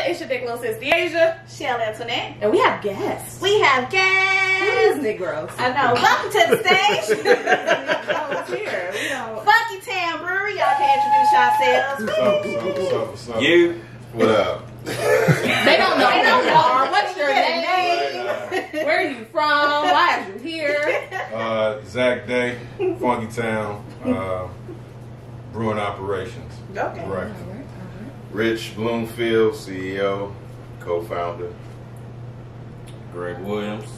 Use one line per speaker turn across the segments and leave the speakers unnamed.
It's your dick little sister Asia.
Shell Antoinette.
And we have guests.
We have guests.
These Negroes.
I know. Welcome to the stage.
Here.
Funkytown Brewery. Y'all can introduce yourselves.
What's up?
You.
What up?
They don't know. They don't know. What's your name? Where are you from? Why are you here?
Zach Day, Funkytown, Brewing Operations.
Okay.
Right.
Rich Bloomfield, CEO, co-founder.
Greg Williams,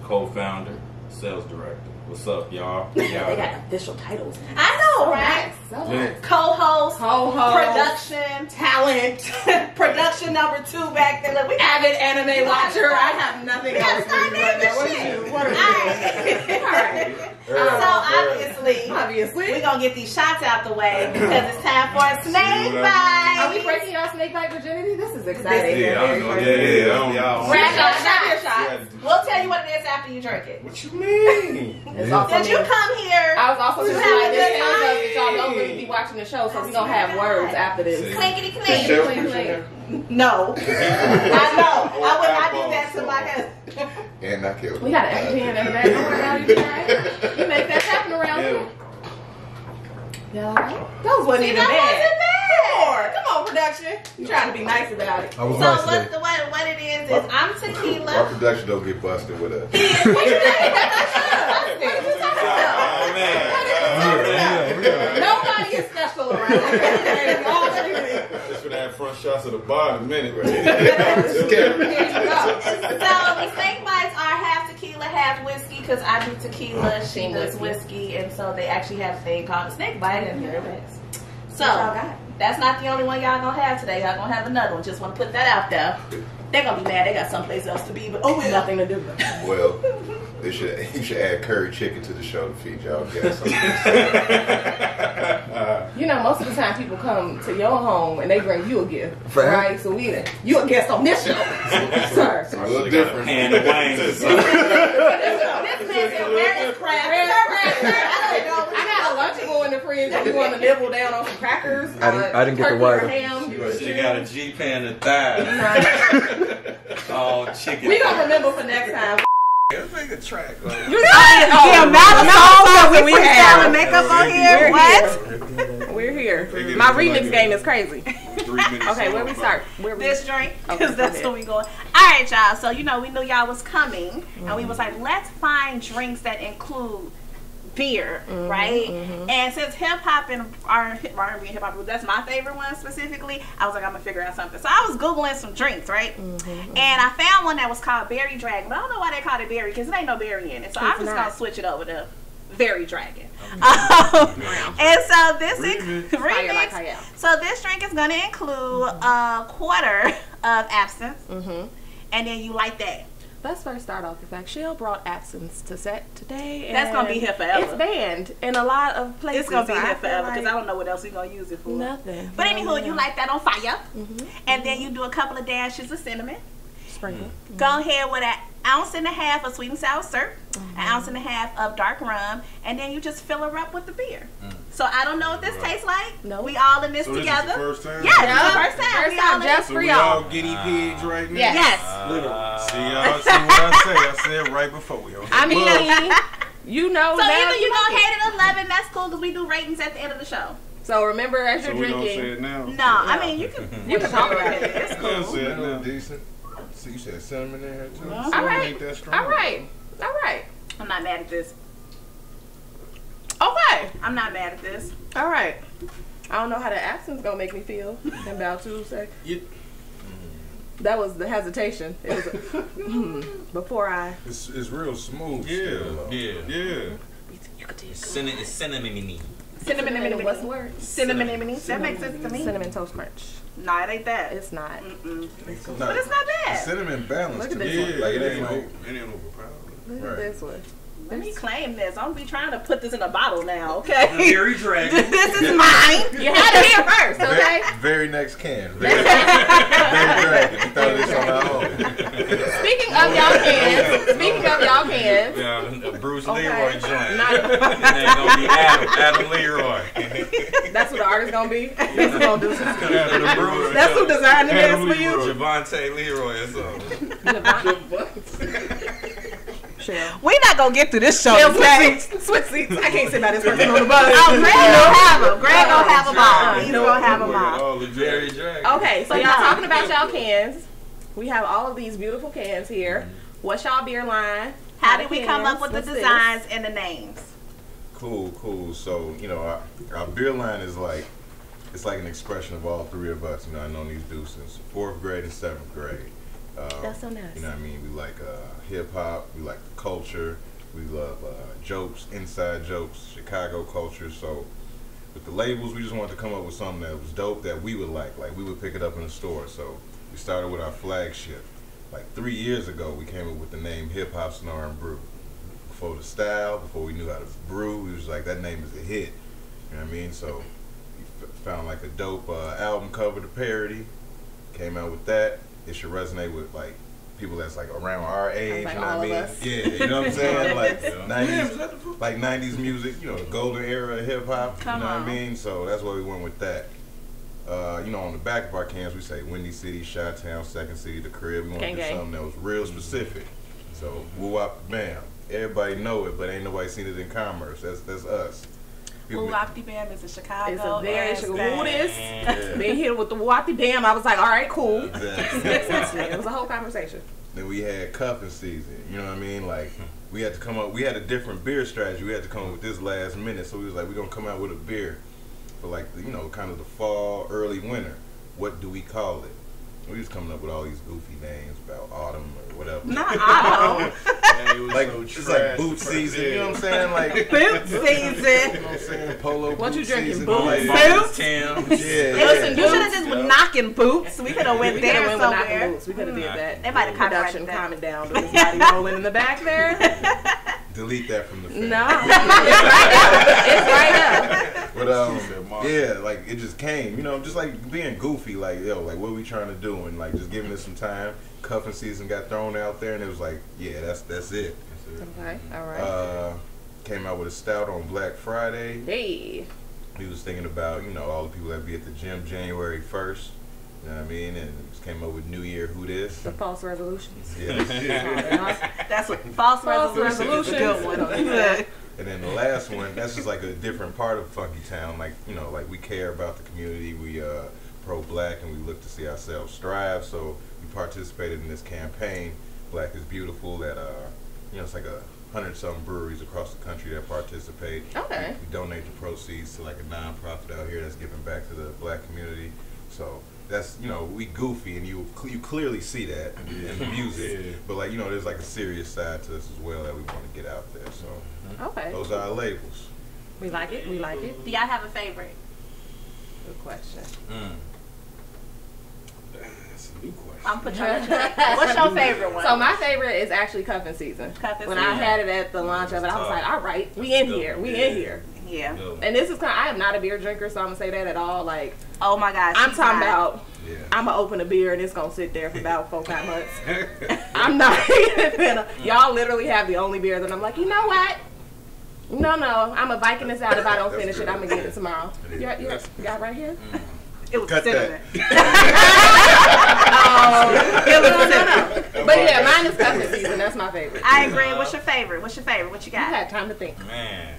co-founder, sales director. What's up, y'all?
They got official titles.
I know, right?
Yeah.
Co-host,
Production,
talent, production number 2 back then. Look, we
avid anime watcher. I have nothing else for you right now. What are we doing?
So obviously, we're gonna get these shots out the way because it's time for a snake bite.
Are we breaking y'all snake bite virginity? This is exciting.
Yeah, I don't know. Yeah.
Grab your shot.
We'll tell you what it is after you drink it.
What you mean?
Did you come here?
I was also
to
just
have
like,
a
this
good
tells us
time?
that y'all don't really be watching the show, so we gonna have words after this.
Clinkety
Shell.
clink. No. I know. I would not do that to my husband.
And I killed him.
We got an extra hand in the back. Don't worry about it, tonight. You make that happen around here. Yeah. Those wasn't even bad. Come on, production. You trying to be nice about it.
I was
So
nice
what
today.
what it is I'm
Our
tequila.
production don't get busted with us.
Oh, man.
Nobody is special around here.
Just for that front shots of the bar in a minute, right?
So the snake bites are half tequila, half whiskey, because I do tequila, she does whiskey, and so they actually have a thing called a snake bite in here. So that's not the only one y'all gonna have today. Y'all gonna have another one. Just want to put that out there. They're gonna be mad. They got someplace else to be, but nothing to do.
Well, you should add curry chicken to the show to feed y'all guests.
You know, most of the time people come to your home and they bring you a gift, right? So you a guest on this show, sir.
It's a little different.
And the wings.
This man said, "Where is crab?"
I got a Lunchable in the fridge if you want to nibble down on some crackers.
I didn't get the
turkey
white
or
one.
ham.
She got a G pan and thighs. All chicken.
We gonna remember for next time.
Let's make a track.
The amount of songs that we freestyle and makeup on here. What?
We're here. My remix game is crazy.
3 minutes.
Okay, where we start?
This drink, because that's where we going. All right, y'all. So we knew y'all was coming, and we was like, let's find drinks that include beer, right? And since hip hop and R&B and hip hop, that's my favorite one specifically. I was like, I'm gonna figure out something. So I was googling some drinks, right? And I found one that was called Berry Dragon, but I don't know why they called it berry because it ain't no berry in it. So I'm just gonna switch it over to Berry Dragon. And so this remix. So this drink is gonna include a quarter of absinthe, and then you like that.
Let's first start off the fact Shell brought absinthe to set today. And
that's gonna be here forever.
It's banned in a lot of places.
It's gonna be
so
here forever because I don't know what else we're gonna use it for.
Nothing.
But anywho, you light that on fire, and then you do a couple of dashes of cinnamon.
Sprinkle.
Go ahead with an ounce and a half of sweet and sour syrup, an ounce and a half of dark rum, and then you just fill her up with the beer. So I don't know what this tastes like.
No.
We all in this
So
together.
This is the first time?
Yeah, this is the first time.
First time, just
So
for
we
y'all.
all guinea pigs right now?
Yes.
See y'all see what I say. I said right before we all.
I mean, you know
So
now
either you
like
gonna hate it 11, that's cool because we do ratings at the end of the show.
So remember as
So
you're
we don't say
drinking.
it now?
No, I mean you can talk about it. It's
We don't
cool.
say it now.
Decent. So you said cinnamon in here too?
All right.
Ain't that strong.
All right.
I'm not mad at this.
Okay.
I'm not mad at this.
All right. I don't know how the absinthe gonna make me feel. In about 2 seconds. That was the hesitation. It was before I.
It's real smooth.
Yeah.
You could do
It's cinnamon-y.
cinnamon.
What's the word?
Cinnamon. That makes sense to me.
Cinnamon toast crunch.
Nah, it ain't that.
It's not.
But it's not bad.
Cinnamon balanced
Look at
to
this
me.
one.
Like it ain't overpowered.
Look at this one.
Let me claim this. I'm be trying to put this in a bottle now, okay?
Berry Dragon.
This is mine.
You had it here first, okay?
Very next can. Very dragon. We thought this on our own.
Speaking of y'all cans.
Yeah, Bruce
Okay.
Leroy joint.
Not-
It ain't gonna be Adam Leroy.
That's what the artist gonna be? That's gonna do. That's who designed the mask for you.
Javante Leroy or something.
We not gonna get through this show.
Switch seats. I can't sit by this person on the bus.
Oh, Greg gonna have them. Greg gonna have them all. He's gonna have them all.
Oh, the Jerry Drag.
Okay, so y'all talking about y'all cans. We have all of these beautiful cans here. What's y'all beer line?
How did we come up with the designs and the names?
Cool. So, you know, our beer line is like, it's like an expression of all three of us. You know, I've known these dudes since 4th grade and 7th grade.
That's so nice.
You know what I mean? We like hip hop, we like the culture, we love jokes, inside jokes, Chicago culture. So with the labels, we just wanted to come up with something that was dope that we would like we would pick it up in the store. So we started with our flagship. Like 3 years ago, we came up with the name Hip Hop's an R&Brew. Before the style, before we knew how to brew, we was like, that name is a hit. You know what I mean? So we found like a dope album cover to parody, came out with that. It should resonate with like people that's like around our age,
like
you know what I mean?
us.
Yeah, you know what I'm saying? Like 90s music, you know, the golden era of hip hop, you know what I mean? So that's why we went with that. You know, on the back of our cans we say Windy City, Chitown, Second City, The Crib. We wanted to do something that was real specific. So Woop, bam. Everybody know it, but ain't nobody seen it in commerce. That's us.
Woop Bam is a Chicago.
It's a very Chicago. Been here with the Woop Bam. I was like, all right, cool.
Exactly.
It was a whole conversation.
Then we had cuffing season. You know what I mean? Like we had to come up. We had a different beer strategy. We had to come up with this last minute. So we was like, we're gonna come out with a beer for like you know, kind of the fall, early winter. What do we call it? We was coming up with all these goofy names about autumn or whatever.
Not autumn.
Like it's like boot season. You know what I'm saying? Like
boot season.
You know what I'm saying? Polo.
What you drinking?
Season,
Boots?
like,
Boots?
Yeah.
Listen, you should have just been knocking boots. We could have went there somewhere.
Boots. We could have did that.
They might have
production
copyrighted
calming down. But this body rolling in the back there.
Delete that from the film.
No, it's right up.
But yeah, like it just came, you know, just like being goofy, like yo, like what are we trying to do, and like just giving it some time. Cuffing season got thrown out there, and it was like, yeah, that's it.
Okay, all right.
Came out with a stout on Black Friday.
Hey.
We was thinking about, you know, all the people that be at the gym January 1st. You know what I mean? And just came up with New Year, who this?
The false resolutions.
Yeah.
That's what false resolutions is a good one.
And then the last one, that's just like a different part of Funkytown. Like, you know, like we care about the community. We pro-black, and we look to see ourselves strive. So we participated in this campaign, Black is Beautiful, that you know, it's like 100-something breweries across the country that participate.
Okay.
We donate the proceeds to like a non-profit out here that's giving back to the black community. So that's, you know, we goofy, and you clearly see that in the music. But like, you know, there's like a serious side to us as well that we want to get out there. So
okay,
those are our labels.
We like it. We like it.
Do y'all have a favorite?
Good question.
That's a new question.
I'm putting you on the track. What's your favorite one?
So my favorite is actually cuffing season. When I had it at the launch of it, I was like, all right, we in here. We in here.
Yeah.
And this is kind of, I am not a beer drinker, so I'm going to say that at all. Like,
oh my gosh.
I'm talking about, I'm going to open a beer and it's going to sit there for about 4-5 months. I'm not even, y'all literally have the only beer that I'm like, you know what? No, I'm going to Viking this out. If I don't finish it, I'm going to get it tomorrow. You got it right here?
It was cinnamon.
It was cinnamon. But yeah, mine is cuffing season. That's my favorite.
I agree. What's your favorite? What you got?
You had time to think.
Man,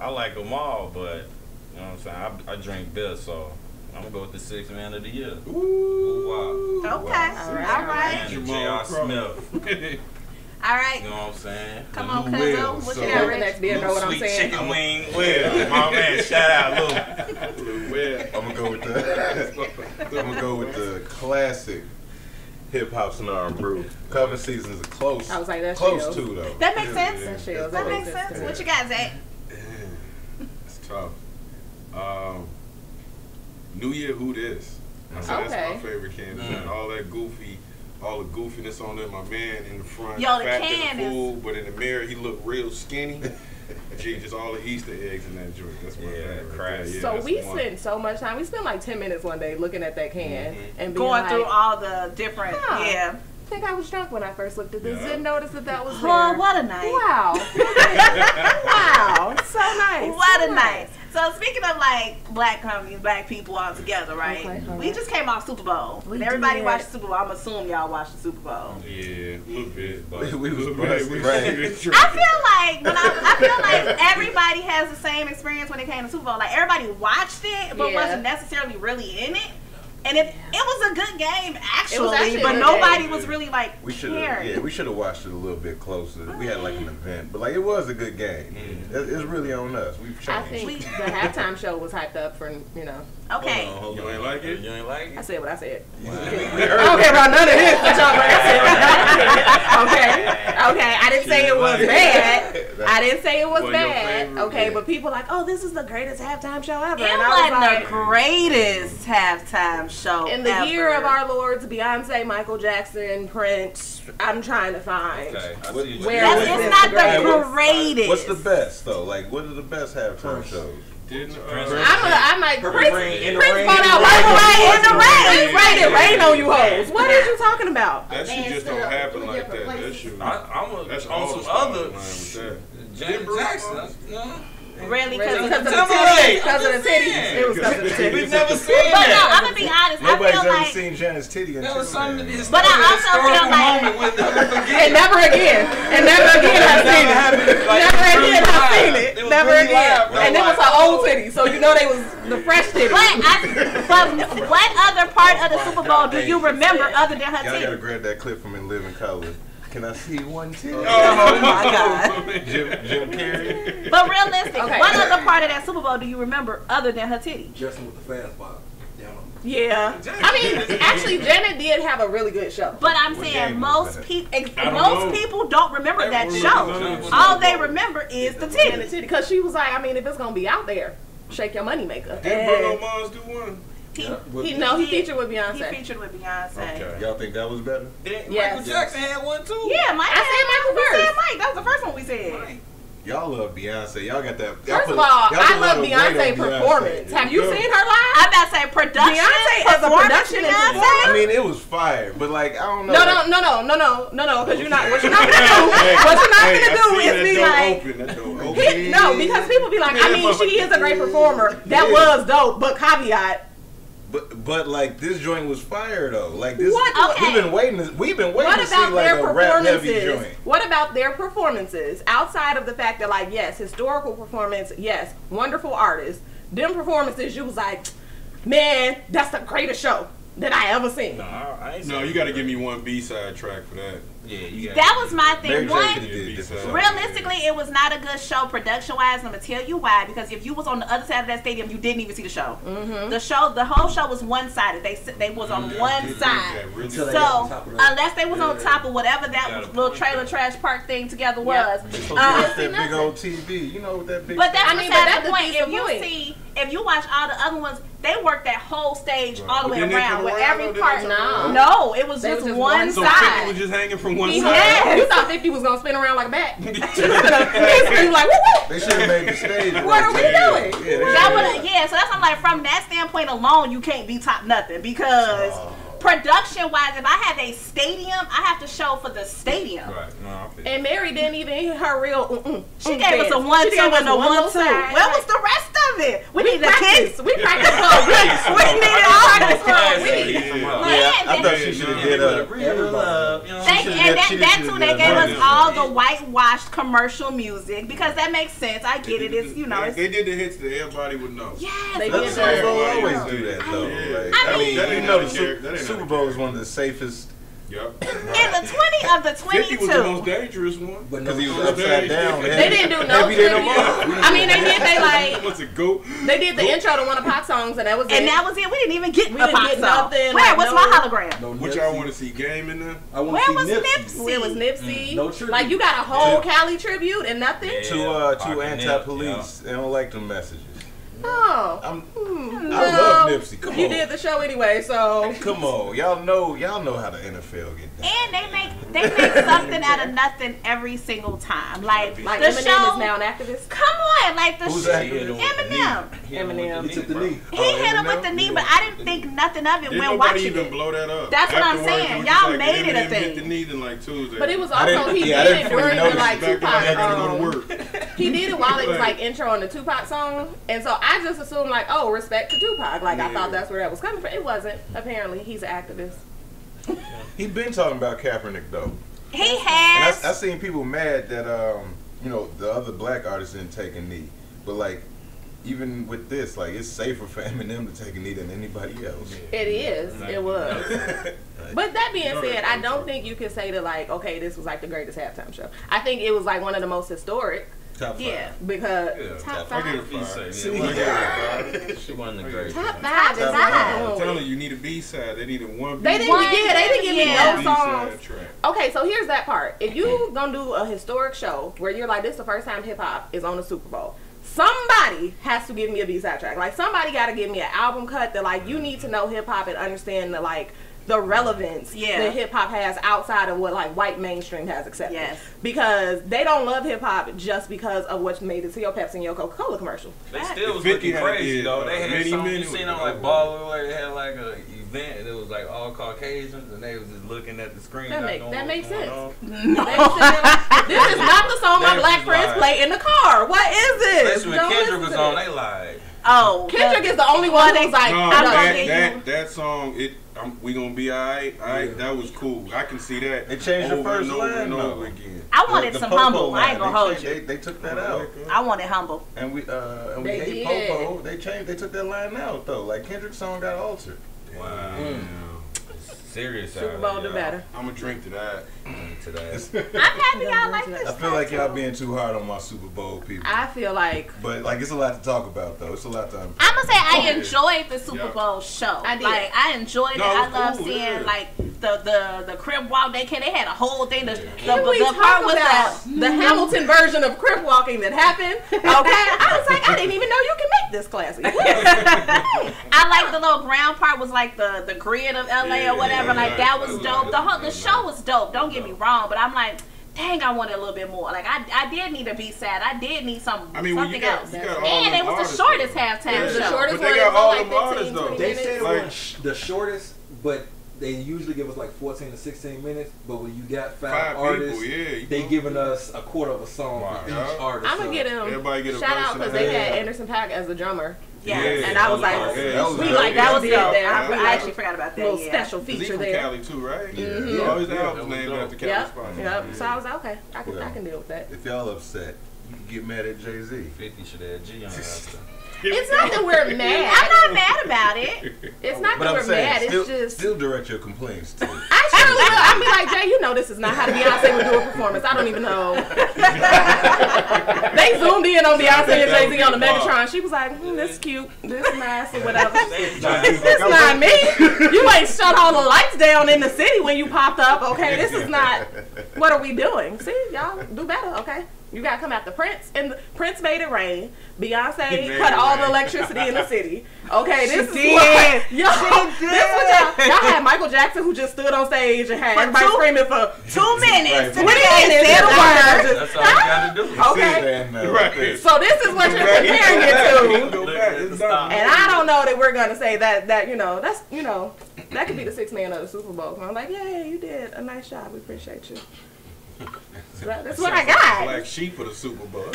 I like them all, but you know what I'm saying? I drink beer, so I'm going to go with the 6th man of the year.
Ooh.
Wow.
Okay.
All right.
And J.R. Smith.
All right.
You know what I'm saying?
Come on, Cuzzo. What you got, Rich?
Next beer, know what I'm
Sweet
saying?
chicken wing. Will, my man, shout out, Lou.
I'm gonna go with the classic Hip Hop's an R&Brew. Cuffing season is close.
I was like, that's
close to though.
That makes sense.
That
makes sense. What you got, Zach?
It's tough. New Year, who this? That's my favorite can. All that goofy. All the goofiness on there, my man in the front,
yo, the
fat
can
to the fool, but in the mirror he looked real skinny. Gee, just all the Easter eggs in that joint. That's my favorite. Right. Yeah,
so we spent so much time. We spent like 10 minutes one day looking at that can and being
going
like,
through all the different,
think I was drunk when I first looked at this. Didn't notice that was there.
Oh, what a night.
Wow. Wow. So nice.
What a night. So speaking of like black companies, black people all together, right?
Okay,
we just came off Super Bowl. Everybody watched the Super Bowl. I'm assuming y'all watched the Super Bowl.
Yeah, a little bit. But
We was busted, right?
I feel like everybody has the same experience when it came to Super Bowl. Like everybody watched it, but wasn't necessarily really in it. And it was a good game actually but nobody was really like caring.
Yeah, we should have watched it a little bit closer. We had like an event, but like it was a good game. It's really on us. We've changed.
I think the halftime show was hyped up for
Okay.
Hold on.
You ain't like it?
You ain't like it?
I said what I said.
Wow.
I don't care about none of this. But y'all like I said. Okay. I didn't say it was bad. I didn't say it was bad. Okay, but people like, oh, this is the greatest halftime show ever.
It wasn't the greatest halftime show
in the year of our Lords, Beyonce, Michael Jackson, Prince. I'm trying to find
where
it's not the greatest.
What's the best though? Like, what are the best halftime shows?
I might Prince bought out in the rain. It rain on you hoes. What are you talking about?
That shit just don't happen like that. That shit. That's
on some other. Janet Jackson.
Really?
Because of the titties? It was because of the titties.
We've never seen
But
that.
no, I'm going to be honest.
Nobody's
I feel
ever
like
seen Janet's titty until
But I also feel like
and never again I've seen it. Never again I've seen it. Never again. And it was her old titty, so you know they was the fresh titty.
But what other part of the Super Bowl do you remember other than her
Y'all
titty?
gotta grab that clip from In Living Color. Can I see one titty?
Oh my God.
Jim Carrey.
But realistic, what other part of that Super Bowl do you remember other than her titty?
Justin with the fast ball.
Yeah. I mean, actually, Janet did have a really good show.
But I'm saying most people don't remember that show. All they remember is the titty.
Because she was like, I mean, if it's going to be out there, shake your money maker.
Did Bruno Mars do one?
He featured with Beyonce.
He featured with Beyonce.
Okay. Y'all think that was better?
Michael Jackson had one too.
Yeah, Mike.
I said Michael first.
We said Mike. That was the first one we said.
Mike.
Y'all love Beyonce. Y'all got that.
First of all, I love Beyonce performance. Have you seen her live?
I'm about to say production.
Beyonce is a production and performance.
I mean, it was fire, but like I don't know.
No. Because you're not. What you're not gonna do? What you're not gonna do is be like. No, because people be like, I mean, she is a great performer. That was dope, but caveat.
But like this joint was fire though. Like this,
Okay.
we've been waiting to see like a rap heavy joint.
What about their performances outside of the fact that like yes, historical performance, yes, wonderful artists. Them performances, you was like, man, that's the greatest show that I ever seen.
No, you got to give me one B-side track for that.
Yeah,
that was my thing.
Realistically,
it was not a good show production-wise. And I'm gonna tell you why. Because if you was on the other side of that stadium, you didn't even see the show. The whole show was one-sided. They was on one side. So unless they was on top of whatever that little trailer trash park thing together was,
that big old TV, you know what that big.
But that's the point. If you watch all the other ones, they worked that whole stage all the way around with every part. No, it was just one
so
side.
So 50 was just hanging from one side.
Yes. You thought 50 was gonna spin around like a bat. Like, woo-woo.
They should have made the stage.
What are we doing?
So that's I'm like, from that standpoint alone, you can't be top nothing because. Production-wise, if I have a stadium, I have to show for the stadium.
Right. No,
and Mary didn't even hit her real.
She gave us a 1-2 and a 1-2. Where was the rest of it? We need the kids.
We practiced for a week. We needed all practice for a week.
I thought she should have did
that too. They gave us all the whitewashed commercial music because that makes sense. I get it. It's
they did the hits that everybody would know.
Yes,
they
did. Super Bowl always do that though.
I
mean, you know, the Super Bowl is one of the safest.
Yep.
In the 20 of the 22.
50 was the most dangerous one.
Because he was upside down.
They didn't do no tribute. I mean, they did.
What's it go?
They did the intro to one of Pac's songs, and that was it.
And that was it. We didn't even get a Pac song.
Nothing.
Where? What's my hologram?
Which I want to see Game in there.
Where was Nipsey?
Where was Nipsey?
No tribute.
Like you got a whole Cali tribute and nothing.
Two anti-police. They don't like them messages.
Oh.
I love Nipsey. Come on.
You did the show anyway, so.
Come on, y'all know how the NFL get down.
And they make something out of nothing every single time. Like the
Eminem
show
is now an activist.
Come on, like the
Who's
show.
that?
Eminem.
He took the knee.
He hit him with the knee, but I didn't think nothing of it
Didn't
when
nobody
watching
even
it.
blow that up.
That's what I'm
Afterwards,
saying.
it was
Y'all
just like
made it a
Eminem hit the
thing.
knee then like Tuesday.
But it was
I
also, he
didn't
did it
fully
during the
notice
like
back then I had to go to
Tupac.
work.
He did it while it was like intro on the Tupac song, and so I just assumed like, oh, respect to Tupac. Like I thought that's where that was coming from. It wasn't. Apparently, he's an activist.
He been talking about Kaepernick though.
He
And
has.
I seen people mad that the other black artists didn't take a knee, but like even with this, like it's safer for Eminem to take a knee than anybody else.
It is. It was. But that being said, I don't think you can say that like, okay, this was like the greatest halftime show. I think it was like one of the most historic.
Top 5.
Yeah.
Because top
I get a
5.
five.
She won the great.
Top 5 is
I'm
not.
telling you, you need a B-side. They needed one
They
B-side.
didn't give me no
B-side
songs.
track.
Okay, so here's that part. If you gonna do a historic show where you're like, this is the first time hip hop is on the Super Bowl, somebody has to give me a B-side track. Like somebody got to give me an album cut that like you need to know hip hop and understand the relevance that hip hop has outside of what like white mainstream has accepted.
Yes.
Because they don't love hip hop just because of what made it to your Pepsi and your Coca-Cola commercial.
They still was
50
looking
had
crazy
did,
though. They had
Many
something you
Men
seen
with
on
the
like
whole-
Ball where they had like a event and it was like all Caucasians and they was just looking at the screen.
That
not
makes
knowing
sense.
what's going on.
They was sitting there like, this is not the song my
They
black
was
friends
like-
play in the car. What is this?
Especially when
Don't
Kendrick
listen
was
to
on,
this.
they lied.
Oh,
Kendrick is the only one who's like,
No,
I don't get you.
that song, we gonna be alright. That was cool. I can see that.
They changed the
over
first
and over
line
and
though.
over again.
I wanted
The
some
Popo
humble. I
line,
ain't gonna
they
hold
changed-
you.
They took that out.
I wanted humble.
And we
They
hate
did.
Popo. They took that line out though. Like Kendrick's song got altered.
Wow. Serious.
Super Bowl do better.
I'm gonna drink to that.
To that.
I'm happy y'all like this.
I feel like y'all being too hard on my Super Bowl people.
I feel like
But like it's a lot to talk about though. It's a lot to
I'm gonna say I enjoyed the Super Bowl show.
I did.
Like I enjoyed it.
No,
I
it was
love
cool,
seeing
yeah.
like the crib walk. They had a whole thing. The
can we
part
talk
was
about the Hamilton version of crip walking that happened? Okay, I was like, I didn't even know you can make this classy.
I like the little brown part was like the grid of LA or whatever. Like that was dope. The show was dope. Don't get me wrong, but I'm like, dang, I wanted a little bit more. Like I did need a B-side. I did need something else.
You got all
And
them
it was
artists,
the shortest
though.
halftime
Yeah.
show.
The shortest
But they
one
got
is
all
like
them
15,
artists,
20
though.
They
minutes.
said it
Like-
was the shortest, but they usually give us like 14 to 16 minutes. But when you got five artists,
people, you
they
know.
giving us a quarter of a song
Wow.
for each
Yeah.
artist.
I'm gonna get him.
Everybody get a
Shout
verse
out
in
because
the
they
head.
had Anderson .Paak as the drummer.
Yeah.
And I was like,
that was
we
dope.
like
That was
did
dope.
there.
I actually forgot about that.
Little
Yeah.
special
'Cause he
feature
from
there.
Cali too, right?
Mhm.
All his
Yeah,
albums
that was
named
dope.
after Cali
Yep.
spots.
Yep. So I was like, okay, I can deal with that.
If y'all upset, you can get mad at Jay-Z.
50 should have G on after.
It's not that we're mad.
I'm not mad about it.
It's not
But
that
I'm
we're
saying,
mad.
still,
It's just
still direct your complaints to.
I surely will. I'll be like, Jay, you know this is not how Beyonce would do a performance. I don't even know. They zoomed in on Beyonce and Jay-Z on the Megatron. She was like, this is cute. This is nice or whatever. It's not me. You ain't shut all the lights down in the city when you popped up. Okay, this is not. What are we doing? See, y'all do better. Okay. You gotta come after Prince, and Prince made it rain. Beyonce cut all the electricity in the city. Okay, this is what y'all. This what y'all had Michael Jackson who just stood on stage and had everybody screaming for
2 minutes.
20 minutes. Said a word.
That's all you gotta do.
Okay,
Right.
so this is what you're comparing it to,
Go back. It's done.
and I don't know that we're gonna say that that could be the sixth man of the Super Bowl. I'm like, yeah, you did a nice job. We appreciate you. That's what I got.
Black sheep of the Super Bowl.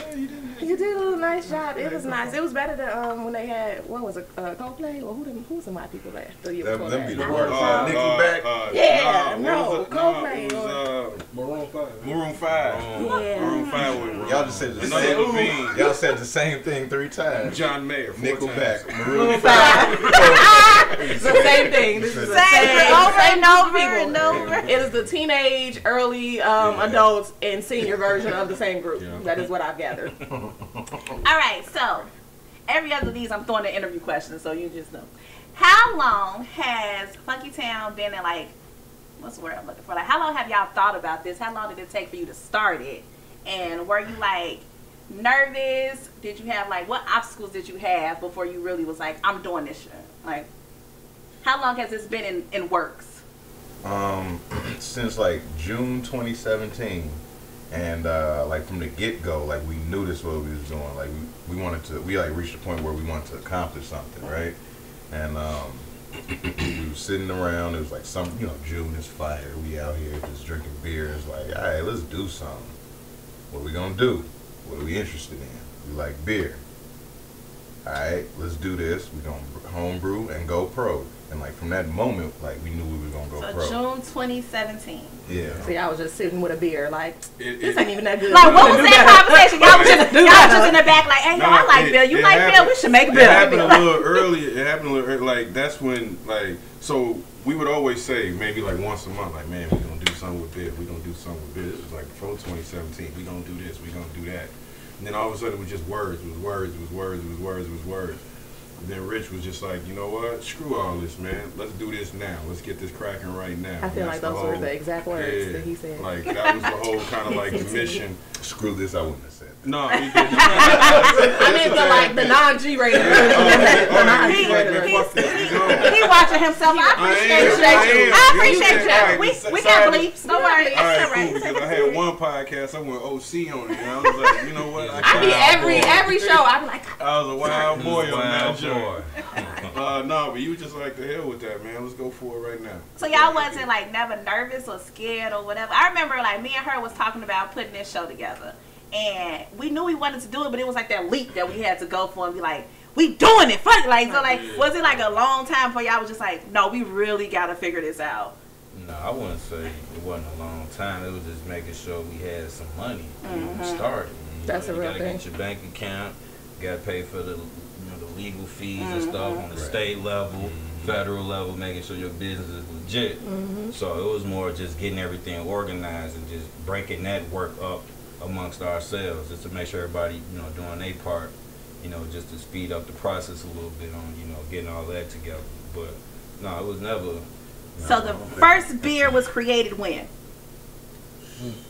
You did a nice job. It was nice. It was better than when they had Coldplay or who was some white people there the year before
Them be
that.
the worst. Nickelback.
Yeah,
what was it?
Coldplay.
It was
Maroon 5.
Maroon 5.
Yeah.
Maroon 5 with
Y'all just said the
Another
same.
Levine.
Y'all said the same thing 3 times.
John Mayer. 4
Nickelback,
times.
Maroon
5.
5.
It's the same thing. This is the same
over and over
people.
and over.
It is the teenage, early adults and senior version of the same group.
Yeah.
That is what I've gathered.
All right, so every other of these, I'm throwing the interview questions, so you just know. How long has Funkytown been in, like, what's the word I'm looking for? Like, how long have y'all thought about this? How long did it take for you to start it? And were you like, nervous? Did you have like, what obstacles did you have before you really was like, I'm doing this shit? Like, how long has this been in works?
Since like June 2017. And like from the get-go, like we knew this what we was doing. Like we wanted to, we like reached a point where we wanted to accomplish something, right? And we were sitting around. It was like June is fire. We out here just drinking beer. It's like, all right, let's do something. What are we gonna do? What are we interested in? We like beer. All right, let's do this. We're gonna homebrew and go pro. And like from that moment, like we knew we were gonna go pro.
So June 2017.
Yeah.
See, I was just sitting with a beer, like this ain't even that good.
Like, what was that conversation? Y'all was just in the back, like, hey, I like beer. You like beer? We should make beer.
It happened a little earlier. It happened a little early. Like that's when, like, so we would always say maybe like once a month, like, man, we gonna do something with beer. We gonna do something with beer. This was like before 2017. We gonna do this. We gonna do that. And then all of a sudden it was just words. It was words. It was words. It was words. It was words. And then Rich was just like, you know what? Screw all this, man. Let's do this now. Let's get this cracking right now.
I feel like those were the exact words that he said.
Like that was the whole kind of like the mission.
Screw this, I wouldn't have said that.
No, he didn't.
I meant the non-G rated version.
He watching himself. I appreciate you. We got bleeps. Don't worry.
All right, cool. Because I had one podcast, I went OC on it, and I was like, you know what?
I be every show. I be like,
I was a wild boy on that
boy.
joint. No, but you was just like, the hell with that, man. Let's go for it right now.
So y'all wasn't like never nervous or scared or whatever. I remember like me and her was talking about putting this show together, and we knew we wanted to do it, but it was like that leap that we had to go for and be like, we doing it, fuck. Like, so like, was it like a long time before y'all was just like, no, we really gotta figure this out?
No, I wouldn't say it wasn't a long time. It was just making sure we had some money when we started.
That's a real
thing. You gotta get your bank account. You gotta pay for the legal fees and stuff on the state level, federal level, making sure your business is legit. So it was more just getting everything organized and just breaking that work up amongst ourselves, just to make sure everybody, doing their part, just to speed up the process a little bit on, getting all that together. But no, it was never.
So the first beer was created when?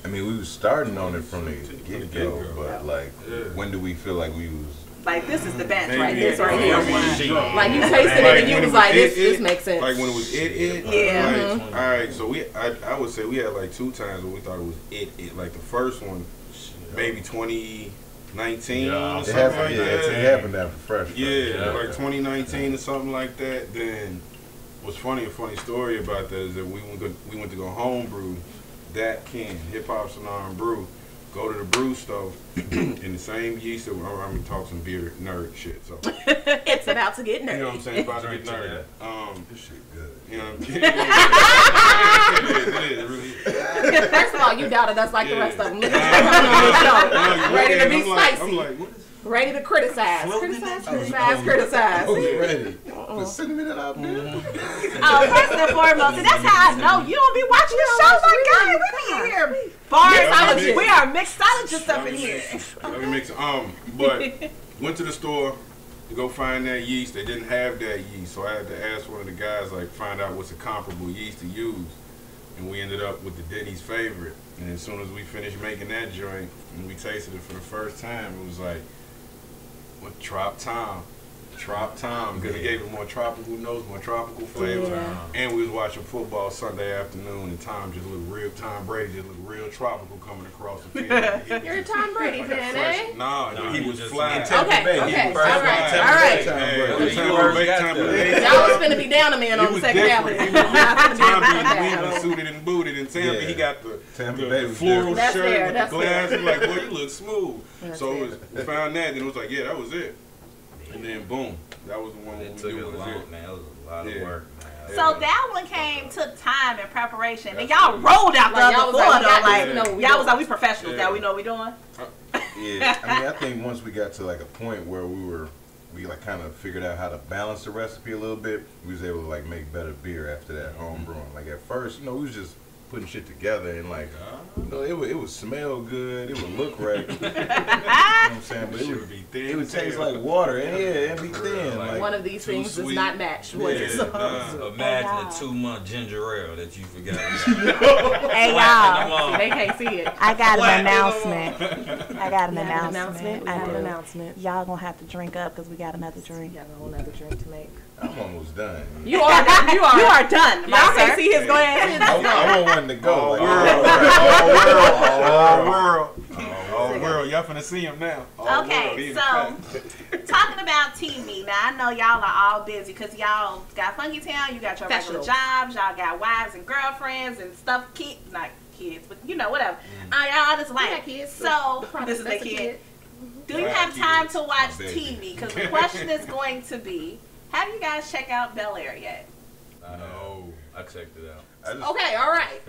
I mean, we was starting on it from the get-go, but like, when do we feel like we was?
Like, this is the batch right
this
here.
right here. Like, you tasted it and you was like, this makes sense.
Like when it was it.
Yeah.
Like, all right, so I would say we had like 2 times when we thought it was it. Like the first one, maybe 2019 or something like that.
It happened after fresh.
Yeah, like 2019 or something like that. Then what's funny, a funny story about that is that we went to go homebrew that can hip hop's an R&Brew. Go to the brew stove in the same yeast that I'm gonna talk some beer nerd shit. So
it's about to get nerdy.
You know what I'm saying? About to get nerdy.
This shit good.
You know what I'm saying? It is. It really is.
First of all, you doubted us like the rest of them. Look at you ready to be spicy.
I'm like, what is
ready to criticize. Criticize.
I was ready. The cinnamon in our beer.
First and foremost, and that's how I know you don't be watching the show. My God, we be here. Bars, we are mixologists up in here.
Let me mix. But went to the store to go find that yeast. They didn't have that yeast, so I had to ask one of the guys, like, find out what's a comparable yeast to use. And we ended up with the Denny's favorite. And as soon as we finished making that joint and we tasted it for the first time, it was like, what, Trop Tom, because it gave it more tropical notes, more tropical flavor. Yeah. And we was watching football Sunday afternoon, and Tom Brady just looked real tropical coming across the field.
You're a Tom Brady fan, eh?
No, he was fly.
Okay, all right. Y'all was finna be down a man on the second half.
Tom being suited and booted in Tampa. He got the floral shirt with the glasses. Like, boy, you look smooth. So we found that, and it was like, yeah, that was it. And then boom, that was the one.
It took a long, man. It was a lot of work, man.
So that one took time and preparation, and y'all rolled out the other four. Y'all was like, we professionals now. We know what we doing.
Yeah, I mean, I think once we got to like a point where we like kind of figured out how to balance the recipe a little bit, we was able to like make better beer after that home brewing. Like at first, we was just putting shit together and like, you know, it would smell good, it would look right. You know what I'm saying? But it would taste like water, and it'd be thin. Like,
one of these things does not match what it's
Imagine a 2-month ginger ale that you forgot.
Hey y'all,
they can't see it.
I got an announcement. I got an
announcement.
I do. Y'all gonna have to drink up because we got another drink.
You got a whole other drink to make.
I'm almost done.
You are done. You are
done.
Y'all can't see his glass.
I want one to go.
All world. Y'all finna see him now.
Okay, so talking about TV. Now I know y'all are all busy because y'all got Funkytown. You got your regular jobs. Y'all got wives and girlfriends and stuff. Not kids, but you know whatever. Y'all just like
kids.
So this is the kid. Do you have time to watch TV? Because the question is going to be, have you guys checked out Bel-Air yet?
No, I checked it out.
Okay, all right.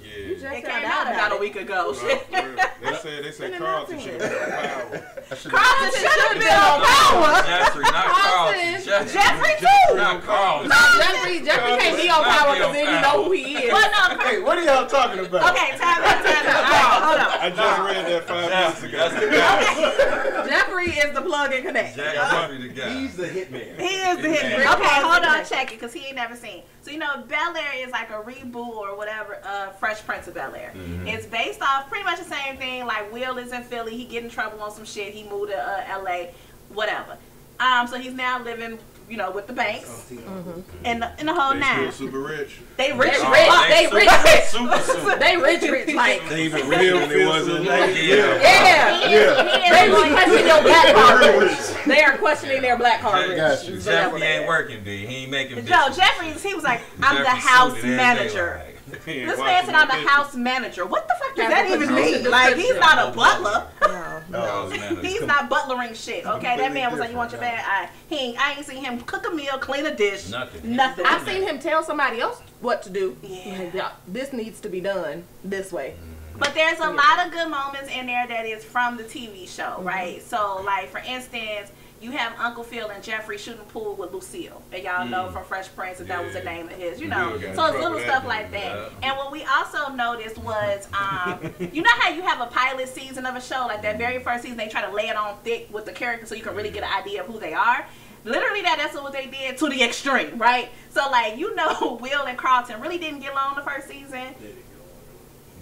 It came out about a week ago.
They said Carlton should have been on Power.
Carlton should have been on Power.
Jeffrey, not Carlton.
Jeffrey too.
Not Carlton.
Jeffrey can't be on Power because then you know who he is.
Well, no,
Hey, what are y'all talking about?
Okay, time out. All right, hold on.
I just read that 5 minutes ago.
Jeffrey is the plug and connect.
Jeffrey the guy.
He's the hitman.
He is the hitman. Okay, hold on, check it, because he ain't never seen. So, you know, Bel-Air is like a reboot or whatever of Fresh Prince of Bel-Air. It's based off pretty much the same thing. Like, Will is in Philly. He get in trouble on some shit. He moved to L.A., whatever. So he's now living, you know, with the banks and the whole nine.
Super rich.
They rich.
They rich.
Super.
They rich. Like,
They even real than it was.
yeah. They question your black card. They are questioning their black card.
Jeffrey ain't working, B. He ain't making business.
No, Jeffrey, he was like, I'm the house manager. This man said I'm the house manager. What the fuck does that even mean? Like, he's not a butler.
No.
He's not butlering shit. Okay, that man was like, you want your bad? I ain't seen him cook a meal, clean a dish. Nothing.
I've seen him tell somebody else what to do.
Yeah.
Like, this needs to be done this way.
But there's a lot of good moments in there that is from the TV show, right? So, like, for instance, you have Uncle Phil and Jeffrey shooting pool with Lucille. And y'all know from Fresh Prince that was the name of his, you know. So it's little stuff like that. And what we also noticed was, you know how you have a pilot season of a show, like that very first season, they try to lay it on thick with the characters so you can really get an idea of who they are. Literally that's what they did to the extreme, right? So, like, you know, Will and Carlton really didn't get along the first season.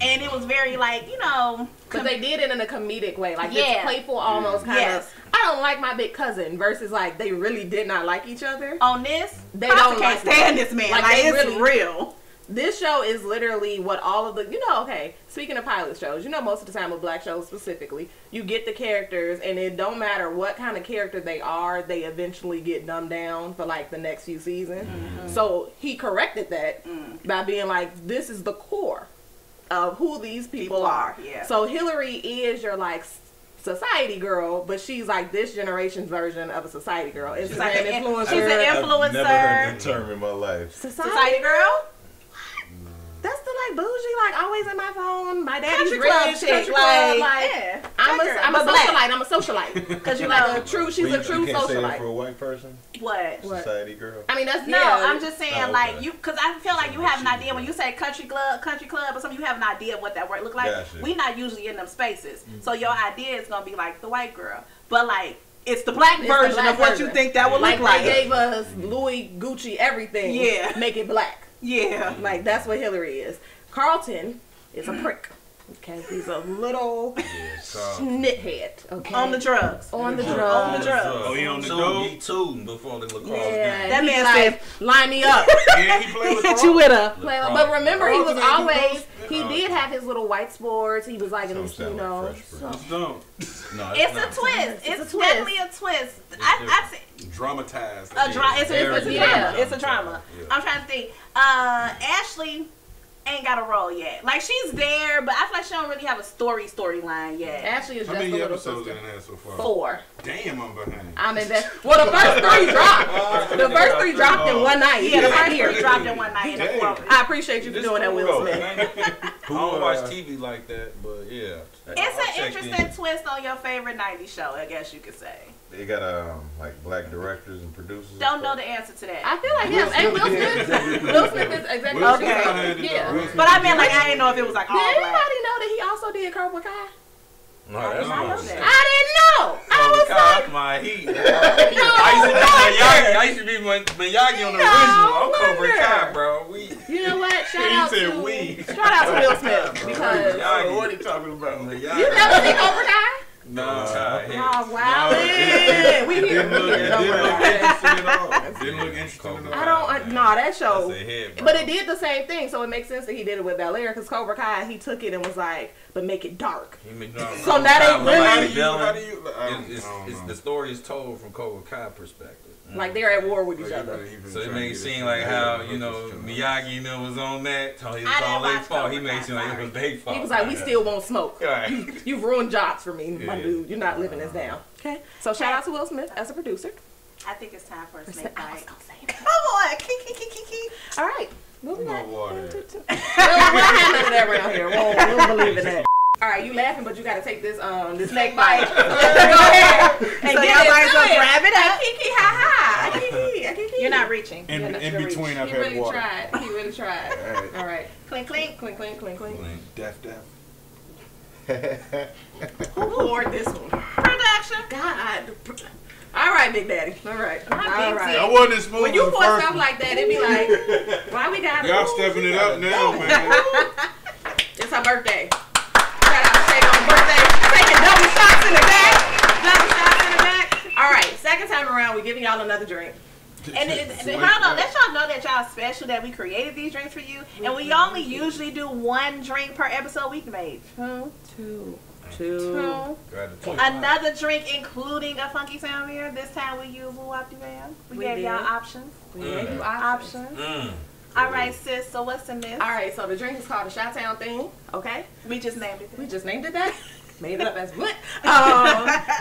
And it was very, like, you know...
Because they did it in a comedic way. Like, it's playful almost kind of... I don't like my big cousin versus, like, they really did not like each other.
On this,
they don't
can't stand this man. Like it's really real.
This show is literally what all of the... You know, okay, speaking of pilot shows, you know most of the time with black shows specifically, you get the characters, and it don't matter what kind of character they are, they eventually get dumbed down for, like, the next few seasons. So he corrected that by being like, this is the core of who these people are. So Hillary is your, like, society girl, but she's like this generation's version of a society girl. She's like an influencer.
She's an influencer.
I've never heard that term in my life.
Society girl?
That's the, like, bougie, like, always in my phone, my daddy's
country
rich,
club chick,
like, I'm a socialite, because you're like she's a true
you can't say that
socialite.
for a white person?
What?
Society girl?
I mean, that's,
no, I'm just saying, like,
okay.
you, because I feel like you have an idea when you say country club or something, you have an idea of what that word look like.
Gotcha.
We not usually in them spaces. So your idea is going to be like the white girl. But, like, it's the black version of what you think that would look like.
They gave us Louis, Gucci, everything.
Yeah.
Make it black.
Yeah.
Like, that's what Hillary is. Carlton is a prick. Okay, he's a little snithead. Okay,
on the drugs.
On the drugs.
Oh, he on the dope?
He tooting before the lacrosse game.
That man said,
"Line me up."
Yeah, he played with
hit you with a.
But remember, he was always. He did have his little white sports. He was like, you know.
It's dumb.
It's a twist. It's definitely a twist. I say
Dramatized.
It's a drama. I'm trying to think. Ashley ain't got a role yet. Like, she's there, but I feel like she don't really have a storyline yet.
Ashley is
How
just
many
a little
episodes
sister.
in there so far?
4.
Damn, I'm behind.
I'm in that. Well, the first 3 dropped. The first 3 dropped in one night.
Yeah, the first 3 dropped in one night.
I appreciate you for doing that, Will Smith.
I don't watch TV like that, but yeah.
It's an interesting twist on your favorite 90s show, I guess you could say.
They got like black directors and producers.
Don't know the answer to that.
I feel like yes. And Will Smith is executive producer. Yeah.
But I mean, like, I didn't know if it was like all
Did
black.
anybody know that he also did Cobra Kai?
No, that's
I know
my
that.
I didn't know. I was like,
my heat.
no,
I used to be Miyagi on the original. I'm Cobra Kai, bro.
You know what? Shout out to Will Smith because
What are you talking about?
you never seen Cobra Kai?
No.
Oh wow! We here.
Didn't look interesting at all. Didn't look interesting at all.
I don't. No, that show.
That's a hit, bro.
But it did the same thing, so it makes sense that he did it with Bel-Air because Cobra Kai, he took it and was like, but make it dark. So now they really.
The story is told from Cobra Kai perspective.
Like they're at war with each other.
So it made it seem like how, Miyagi was on that. It was all their fault. He made it seem like it was their fault.
He was like, we still won't smoke.
Right.
You've ruined jobs for me, my dude. You're not living this down. Okay. So shout out to Will Smith as a producer.
I think it's time for a snake bite.
Come
on.
All right. Moving on.
water.
We'll have none of that around here. We'll believe in that. All right, you laughing, but you got to take this this snake bite. Go ahead and get everybody to grab it up. Kiki, ha ha. Kiki.
You're not reaching.
In between, I've had water.
He really tried. All right.
Clink, clink.
Clink, clink, clink, clink.
Deaf.
Who poured this one?
Production.
God. All right, Big Daddy. All right.
I wasn't as smooth.
When you
as the
pour
first
stuff
one.
like that, it be like, why we got it?
Y'all stepping it up now, man.
It's her birthday. Shout out to Shay's on birthday. Taking double shots in the back. All right, second time around, we're giving y'all another drink.
And hold on, let y'all know that y'all special, that we created these drinks for you. And we only usually do one drink per episode. We made two. Another drink, including a Funkytown beer. This time we use Woop. We gave y'all options. Options. All right, sis. So what's the miss?
All right, so the drink is called the Chitown Thing. Okay,
We just named it.
that. Made it up as what?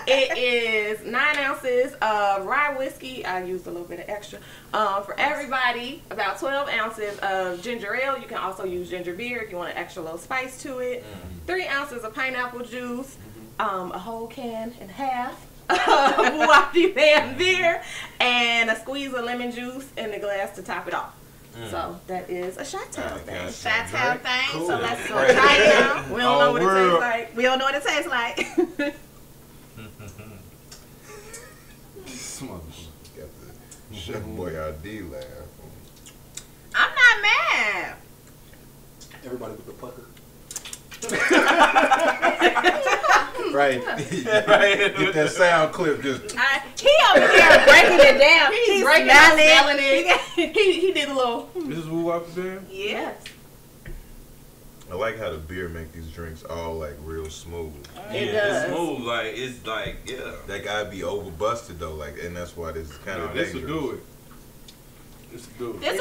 It is 9 ounces of Rye Whiskey. I used a little bit of extra. For everybody, about 12 ounces of ginger ale. You can also use ginger beer if you want an extra little spice to it. 3 ounces of pineapple juice. A whole can and a half of Woop beer. And a squeeze of lemon juice in the glass to top it off. So that is a Chitown Thing.
Chitown Thing.
Cool.
So let's go try it out.
We don't know what it tastes like.
We don't know what it tastes like.
This motherfucker.
Got the Chef Boyardee laugh.
I'm not mad.
Everybody with the pucker.
Right. Get that sound clip just.
He over here breaking it down.
He's breaking it, smelling it. He did a little.
This is Woop there?
Yes.
I like how the beer make these drinks all like real smooth.
It does.
It's smooth, it's like, yeah.
That gotta be over busted though, and that's why this is kind of dangerous.
This will do it.
It's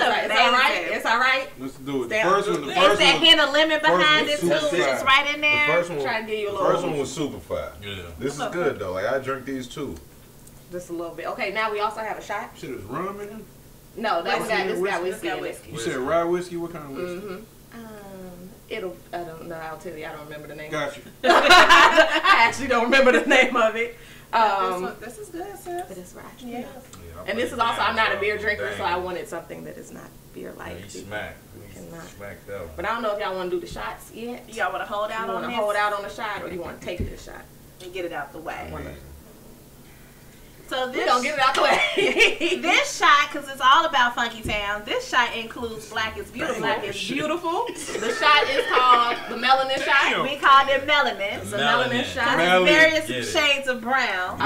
all right. It's all right.
Let's do it.
Damn.
The first one.
There's that hint of lemon behind it
one
too.
super
It's
fire.
right in there.
The first one,
Try to give you a
the
little.
first one was super fire.
Yeah.
This is good though. Like I drink these too.
Just a little bit. Okay, now we also have a shot.
Shit is rum in it?
No, this got
Whiskey.
whiskey.
You said rye whiskey? What kind of whiskey?
I don't know. I'll tell you. I don't remember the name.
Got you.
I actually don't remember the name of it.
This is good, sis.
But it's right.
Yeah.
And this is also, I'm not a beer drinker, so I wanted something that is not beer-like.
You smack.
Cannot.
Smack that one.
But I don't know if y'all want to do the shots yet.
Y'all want to hold out
You
on
want
this?
to hold out on the shot, or you want to take this shot?
And get it out the way.
Man.
So
We
this
gonna get it out the way.
this shot, because it's all about Funkytown, this shot includes Black is Beautiful.
Black is beautiful. The shot is called the melanin shot.
We called it melanin.
It's a melanin shot.
There's various
Get it.
shades of brown.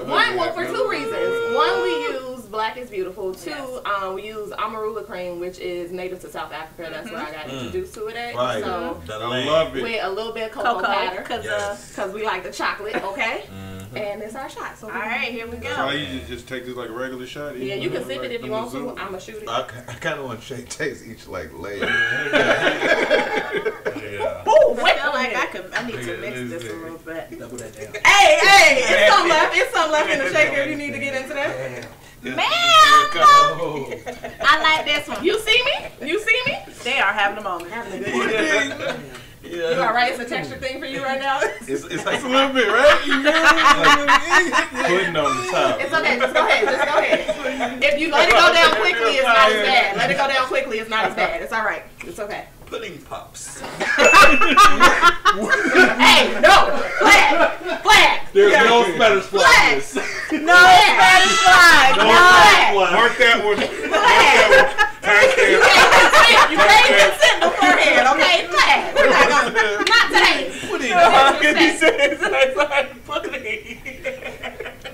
One for two reasons. One, we use Black is Beautiful. Two, we use Amarula cream, which is native to South Africa. That's where I got introduced to it at.
Right.
So
The
I
land.
love it.
with a little bit of cocoa powder,
Yes.
because we like the chocolate, okay? And it's our shot. So
All right, here we
So
go.
you just take this like a regular shot?
Yeah, you can sip
like
it if you
the
want to.
Mizzou?
I'm gonna shoot it.
I kind of want to taste each like layer.
Yeah.
Oh,
I feel like I need to mix this a little bit.
Double that down.
Hey, it's some left. It's some left in the shaker if you need to get into that.
Man,
Oh.
I like this one.
You see me? You see me?
They are having a moment.
Having a good one.
Yeah,
You alright? It's a texture thing for you right now?
It's like
a little bit, right? You know?
pudding on the top.
It's okay. Just go ahead. If you let it go down quickly, it's not as bad. Let it go down quickly, it's not as bad. It's alright. It's okay.
Pudding pops.
Hey, no! Flag!
There's no Spanish flag.
No Spanish flag. No.
Mark that one.
You can't consent beforehand, okay? Flag. We're not gonna. Not today.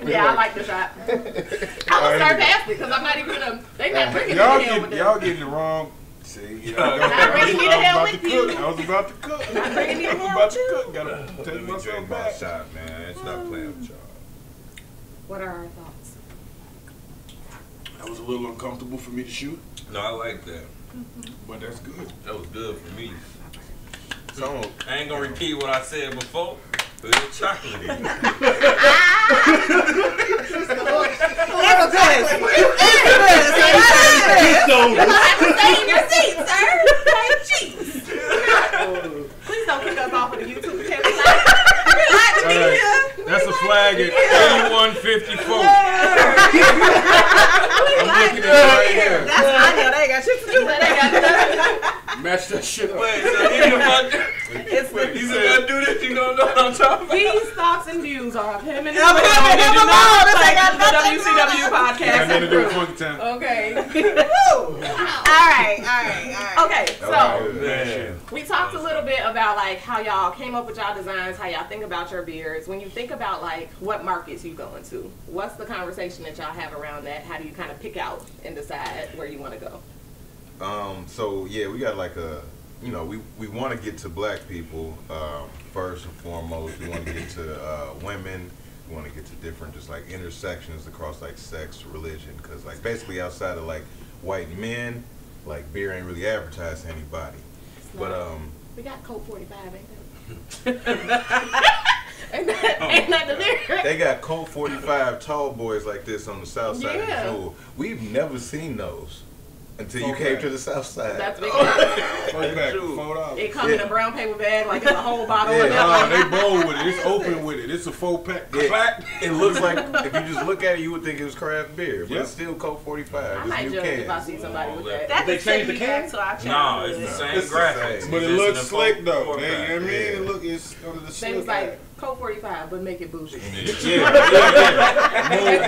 Yeah, I like the shot. I was sarcastic because I'm not even gonna. They not bringing
y'all
me to hell with
y'all
them.
getting the wrong. See,
Not bringing me to hell with you.
I was about to cook.
Not bringing me to
I was
hell
about
with
to
you.
cook. Gotta take
Let me
myself
drink my
back.
shot, man. Stop playing with y'all.
What are our thoughts?
That was a little uncomfortable for me to shoot,
No, I like that.
but that's good.
That was good for me.
So
I ain't gonna repeat what I said before, but it's chocolatey.
It's good.
Stay in your seat, sir. Like, jeez. Please don't kick us off of the YouTube channel. We're glad to be here.
That's a flag at 3154. I'm looking at it right here.
That's I know they ain't got shit to do with that.
Match that shit up.
Wait, so he said I do this, you don't know what I'm talking about?
These thoughts and views are of him and his
Of him and him alone. This ain't got
the
nothing to do
WCW
Got
podcast.
nothing to do with Funkytown.
Okay.
All right.
Okay, so
Man.
we talked a little bit about like how y'all came up with y'all designs, how y'all think about your beers. When you think about like what markets you go into, what's the conversation that y'all have around that? How do you kind of pick out and decide where you want to go?
So yeah, we got like a, you know, we want to get to black people first and foremost. We want to get to women. We want to get to different just like intersections across like sex, religion, because like basically outside of like white men, like beer ain't really advertised to anybody. But
we got Coke 45, ain't that? Ain't that the beer?
they got Colt 45 tall boys like this on the south side of
Yeah.
the zoo. We've never seen those until you came to the south side.
That's big.
$4
It come in a brown paper bag like it's a whole bottle of
Nah,
that.
they bold with it. It's open with it. It's a 4-pack.
Yeah, it looks like if you just look at it, you would think it was craft beer, but
Yeah.
it's still Colt 45.
I
It's
might
new
judge if I
cans.
see somebody with that.
That
They
just
changed
take
the
me back
can?
to our
No,
childhood.
it's the same
It's the
graphics.
same.
But it
Just
looks
in the
slick though.
four-pack.
You know what I mean?
Yeah.
It look, it's under the
They
slick.
was like Coke 45, but make it bougie.
Yeah.
Bring it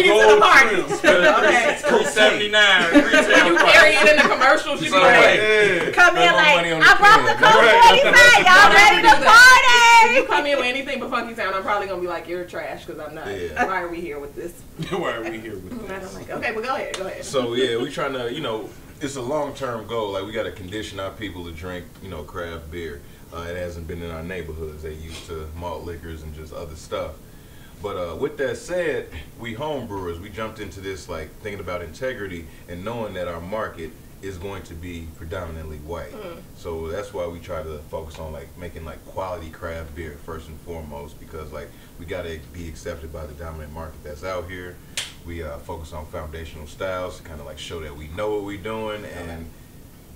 to the party. Okay.
$2.79 retail
You
price.
carry it in the commercial. She be
So,
like,
hey,
Come in
Spend more
like,
money on
I
the
brought the
can.
Coke
Right.
45. Y'all ready to
if
party?
you come in with anything but Funkytown, I'm probably gonna be like, you're trash because I'm not.
Yeah.
Why are we here with this?
Why are we here with
And
this?
I'm like, okay, but go ahead.
So yeah, we trying to, you know, it's a long-term goal. Like we got to condition our people to drink, you know, craft beer. It hasn't been in our neighborhoods. They used to malt liquors and just other stuff. But with that said, we home brewers. We jumped into this like thinking about integrity and knowing that our market is going to be predominantly white. So that's why we try to focus on like making like quality craft beer first and foremost, because like we got to be accepted by the dominant market that's out here. We focus on foundational styles to kind of like show that we know what we're doing,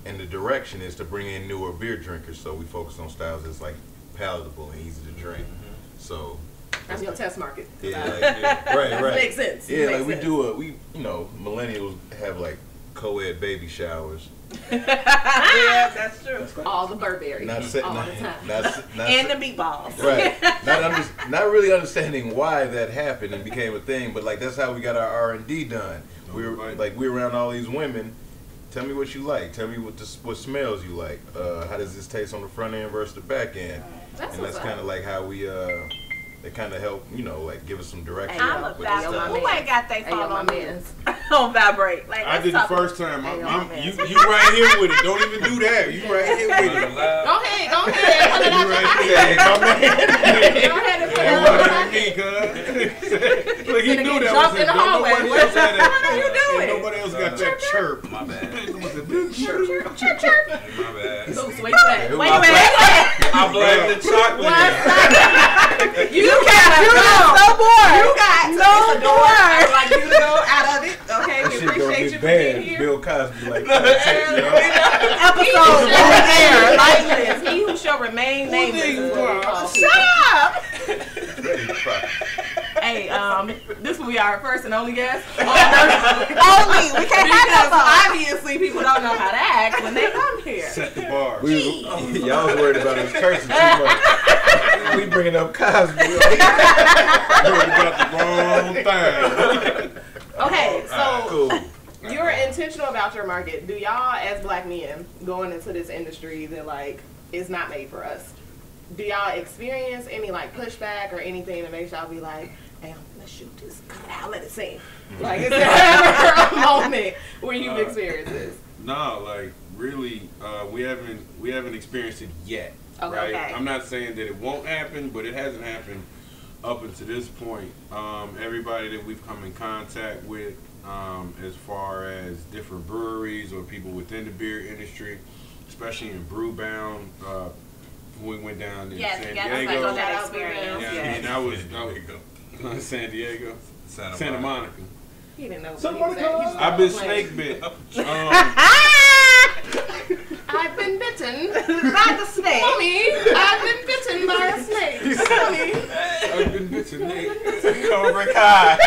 and the direction is to bring in newer beer drinkers. So we focus on styles that's like palatable and easy to drink. So
That's your test market.
yeah, like, right.
Makes sense.
Yeah,
Makes
like we
sense.
do you know, millennials have like co-ed baby showers.
Yeah, that's true.
all the Burberry
Not
all
sa-
the
not,
time.
not
And the meatballs.
right. Not really understanding why that happened and became a thing, but like that's how we got our R&D done. We were like we around all these women. Tell me what you like. Tell me what smells you like. How does this taste on the front end versus the back end?
That's
And that's kind of like how we they kind of help, you know, like give us some direction.
Hey,
I'm a
Yo,
with
vibrate.
my
Who
man.
ain't got they
Hey,
phone
yo, my
on me?
mans.
On vibrate. Like,
I did the
let's talk.
first time.
Hey, yo,
You right here with it. Don't even do that. You right here with it.
Go ahead. Put it out your pocket.
Hey, my man.
Go ahead and put it out your pocket.
Look, he
Finna
knew
get
that
jumped
was
in
it.
the hallway.
Nobody else had that.
What are you doing?
Nobody else got that chirp.
My bad.
Chirp, chirp, chirp.
My bad.
Oops, wait for that.
Wait,
Wait a minute.
I blame the chocolate.
You got
You got no more.
You got
No
it's a door.
more.
I would like you to go out of it. Okay,
That
we
shit gonna
appreciate
get
you for being
banned.
here.
Bill Cosby like
Episode right there.
Lifeless. He who shall remain nameless.
Shut up.
Hey, this will be our first and only guest.
Only. We can't have
Because
that.
obviously people don't know how to act when they come here.
Set the bar.
Y'all was worried about us cursing too much. We bringing up Cosby.
You got the wrong thing.
Okay, so
Cool.
you're intentional about your market. Do y'all, as black men, going into this industry that like is not made for us? Do y'all experience any like pushback or anything that makes y'all be like, "Hey, I'm gonna shoot this. Cut it out, let it sing." Like, is there ever a moment where you've experienced this?
No, like really, we haven't experienced it yet.
Okay.
Right? I'm not saying that it won't happen, but it hasn't happened up until this point. Everybody that we've come in contact with, as far as different breweries or people within the beer industry, especially in Brewbound, when we went down to San Diego.
That experience.
Yeah, and that was San Diego, Santa Monica.
He didn't know.
Somebody
what he was at.
I've been snake bit.
I've been bitten
By the snake.
Mommy, I've been bitten by a snake. Mommy.
I've been bitten, Nate.
Cobra Kai.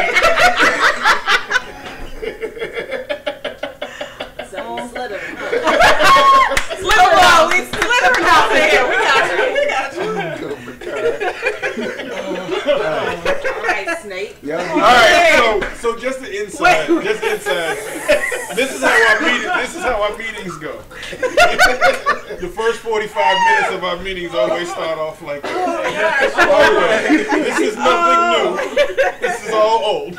So slither.
We slithering out there. We got you.
Cobra Kai.
All right, snake.
All right, so just the inside, This is how our meetings go. The first 45 minutes of our meetings always start off like this. Always. This is nothing new. This is all old.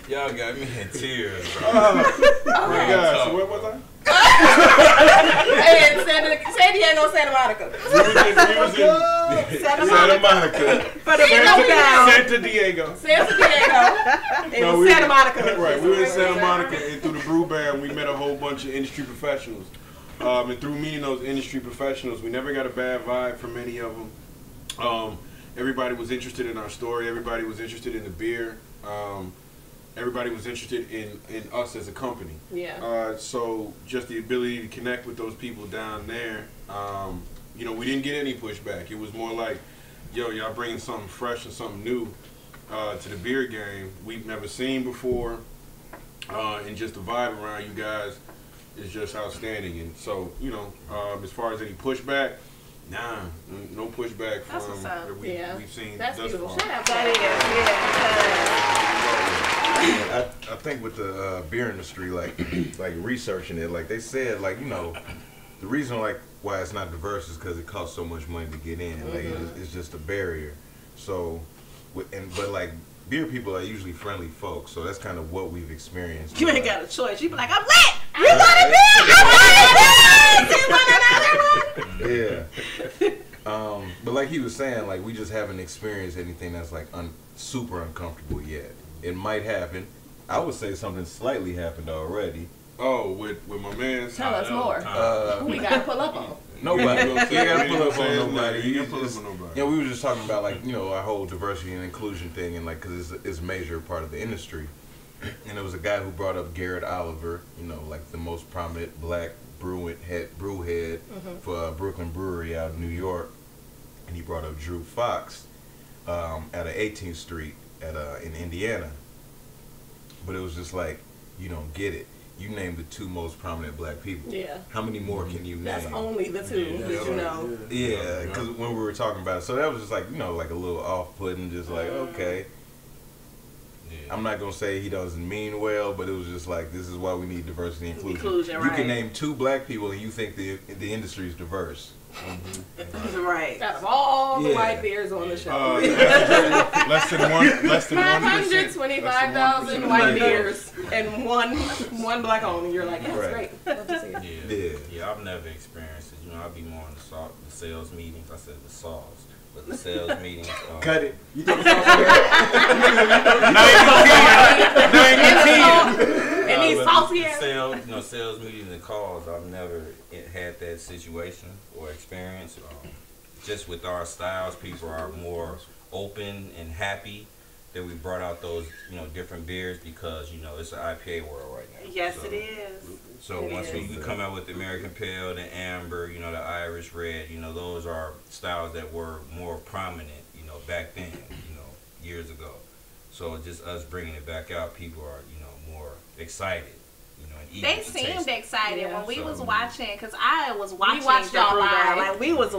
Y'all got me in tears, bro.
Yeah, so where was I?
Hey, San Diego, Santa Monica.
We was in Santa Monica. Santa Diego.
Santa Diego. It was Santa Monica.
Right, we were in Santa Monica, and through the brew band, we met a whole bunch of industry professionals. And through meeting those industry professionals, we never got a bad vibe from any of them. Everybody was interested in our story. Everybody was interested in the beer. Everybody was interested in us as a company.
Yeah.
So just the ability to connect with those people down there, we didn't get any pushback. It was more like, yo, y'all bringing something fresh and something new to the beer game we've never seen before, and just the vibe around you guys is just outstanding. And so, as far as any pushback, nah, no pushback from that we've seen
That's
thus
beautiful.
far.
Shout out to that.
I think with the beer industry, like researching it, like they said, the reason why it's not diverse is because it costs so much money to get in. Like it's just a barrier. So, but beer people are usually friendly folks, so that's kind of what we've experienced.
You ain't got a choice. You be like, I'm lit. You want a beer? I want a beer. You want another one?
Yeah. But like he was saying, we just haven't experienced anything that's super uncomfortable yet. It might happen. I would say something slightly happened already.
Oh, with my man.
Tell us more. Who we gotta pull up on?
Nobody. You gotta pull up on nobody.
You gotta pull up on nobody.
We were just talking about our whole diversity and inclusion thing, and because it's a major part of the industry. And there was a guy who brought up Garrett Oliver, the most prominent black brew head for Brooklyn Brewery out of New York, and he brought up Drew Fox at 18th Street in Indiana. But it was just you don't get it. You named the two most prominent black people.
Yeah.
How many more can you name?
That's only the two that you know.
Yeah, because when we were talking about it, so that was just like a little off-putting, just okay.
Yeah.
I'm not going to say he doesn't mean well, but it was just this is why we need diversity and inclusion. You
right.
can name two black people and you think the industry is diverse.
Right.
Out of all the white beers on the show.
Less than 1%.
525,000 white beers and one black owned. You're like, that's great. Love to see it.
Yeah, I've never experienced it. I'll be more on the sales meetings. I said the sauce, but the sales meetings.
Cut it. You think
And these salty ass.
Sales meetings and calls. I've never had that situation or experience. Just with our styles, people are more open and happy that we brought out those, you know, different beers because, you know, it's an IPA world right now.
Yes,
so,
it is.
So once we come out with the American Pale, the Amber, you know, the Irish Red, you know, those are styles that were more prominent, you know, back then, you know, years ago. So just us bringing it back out, people are, you know, more excited. You know, and
they seemed excited when we was watching, because I was watching.
We watched y'all live.
Like we was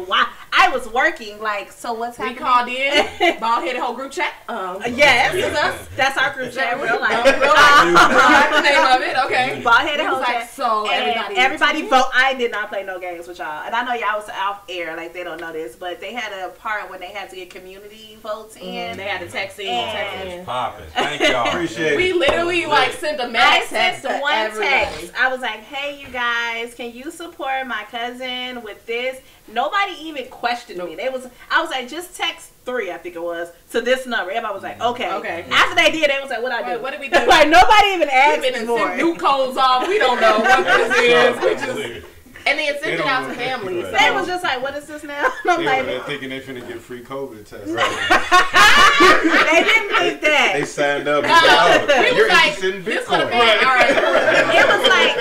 I was working. Like, so what's happening?
We called in, bald-headed whole group chat.
Yes, that's our group chat. Real life.
The name of it. Okay.
Bald-headed whole chat.
So
everybody vote. I did not play no games with y'all, and I know y'all was off air. Like they don't know this, but they had a part when they had to get community votes in.
They had to text in.
Popping. Thank y'all.
Appreciate it.
We literally like sent a mass text to
one
everybody.
text. I was like, hey, you guys, can you support my cousin with this? Nobody even questioned me. I was like, just text 3, I think it was, to this number. Everybody was like, okay. After they did, they was like, what I do?
What did we do?
Like, nobody even asked
more. New codes off. We don't know what this is. And then sent it out to families.
So. They was just like, what is this now? I'm
they're thinking they finna get free COVID tests.
Right. They didn't think that.
They signed up.
We was like, this could have been R&Brews.
It was like,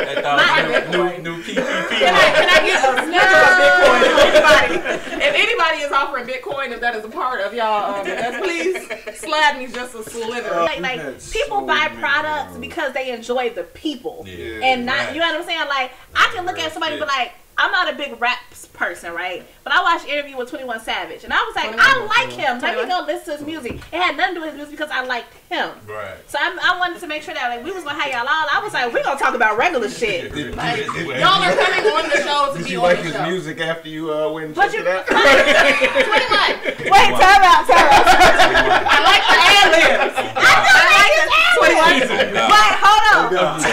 new PPP.
Can I get a snitch of Bitcoin? If anybody is offering Bitcoin, if that is a part of y'all, please slide me just a slither.
Like people buy products because they enjoy the people, and not, you know what I'm saying? Like, I can look at somebody and be like, I'm not a big rap person, right? But I watched Interview with 21 Savage, and I was like, I like him. Let me go listen to his music. It had nothing to do with his music because I liked him.
Right.
So I wanted to make sure that, like, we was gonna have y'all all. I was like, we gonna talk about regular shit.
Y'all are coming on the show to be on the show. Did you like his
music after you went and checked it out?
21.
Wait, time out.
I like the ad-libs.
I like his ad-libs. 21. But hold on.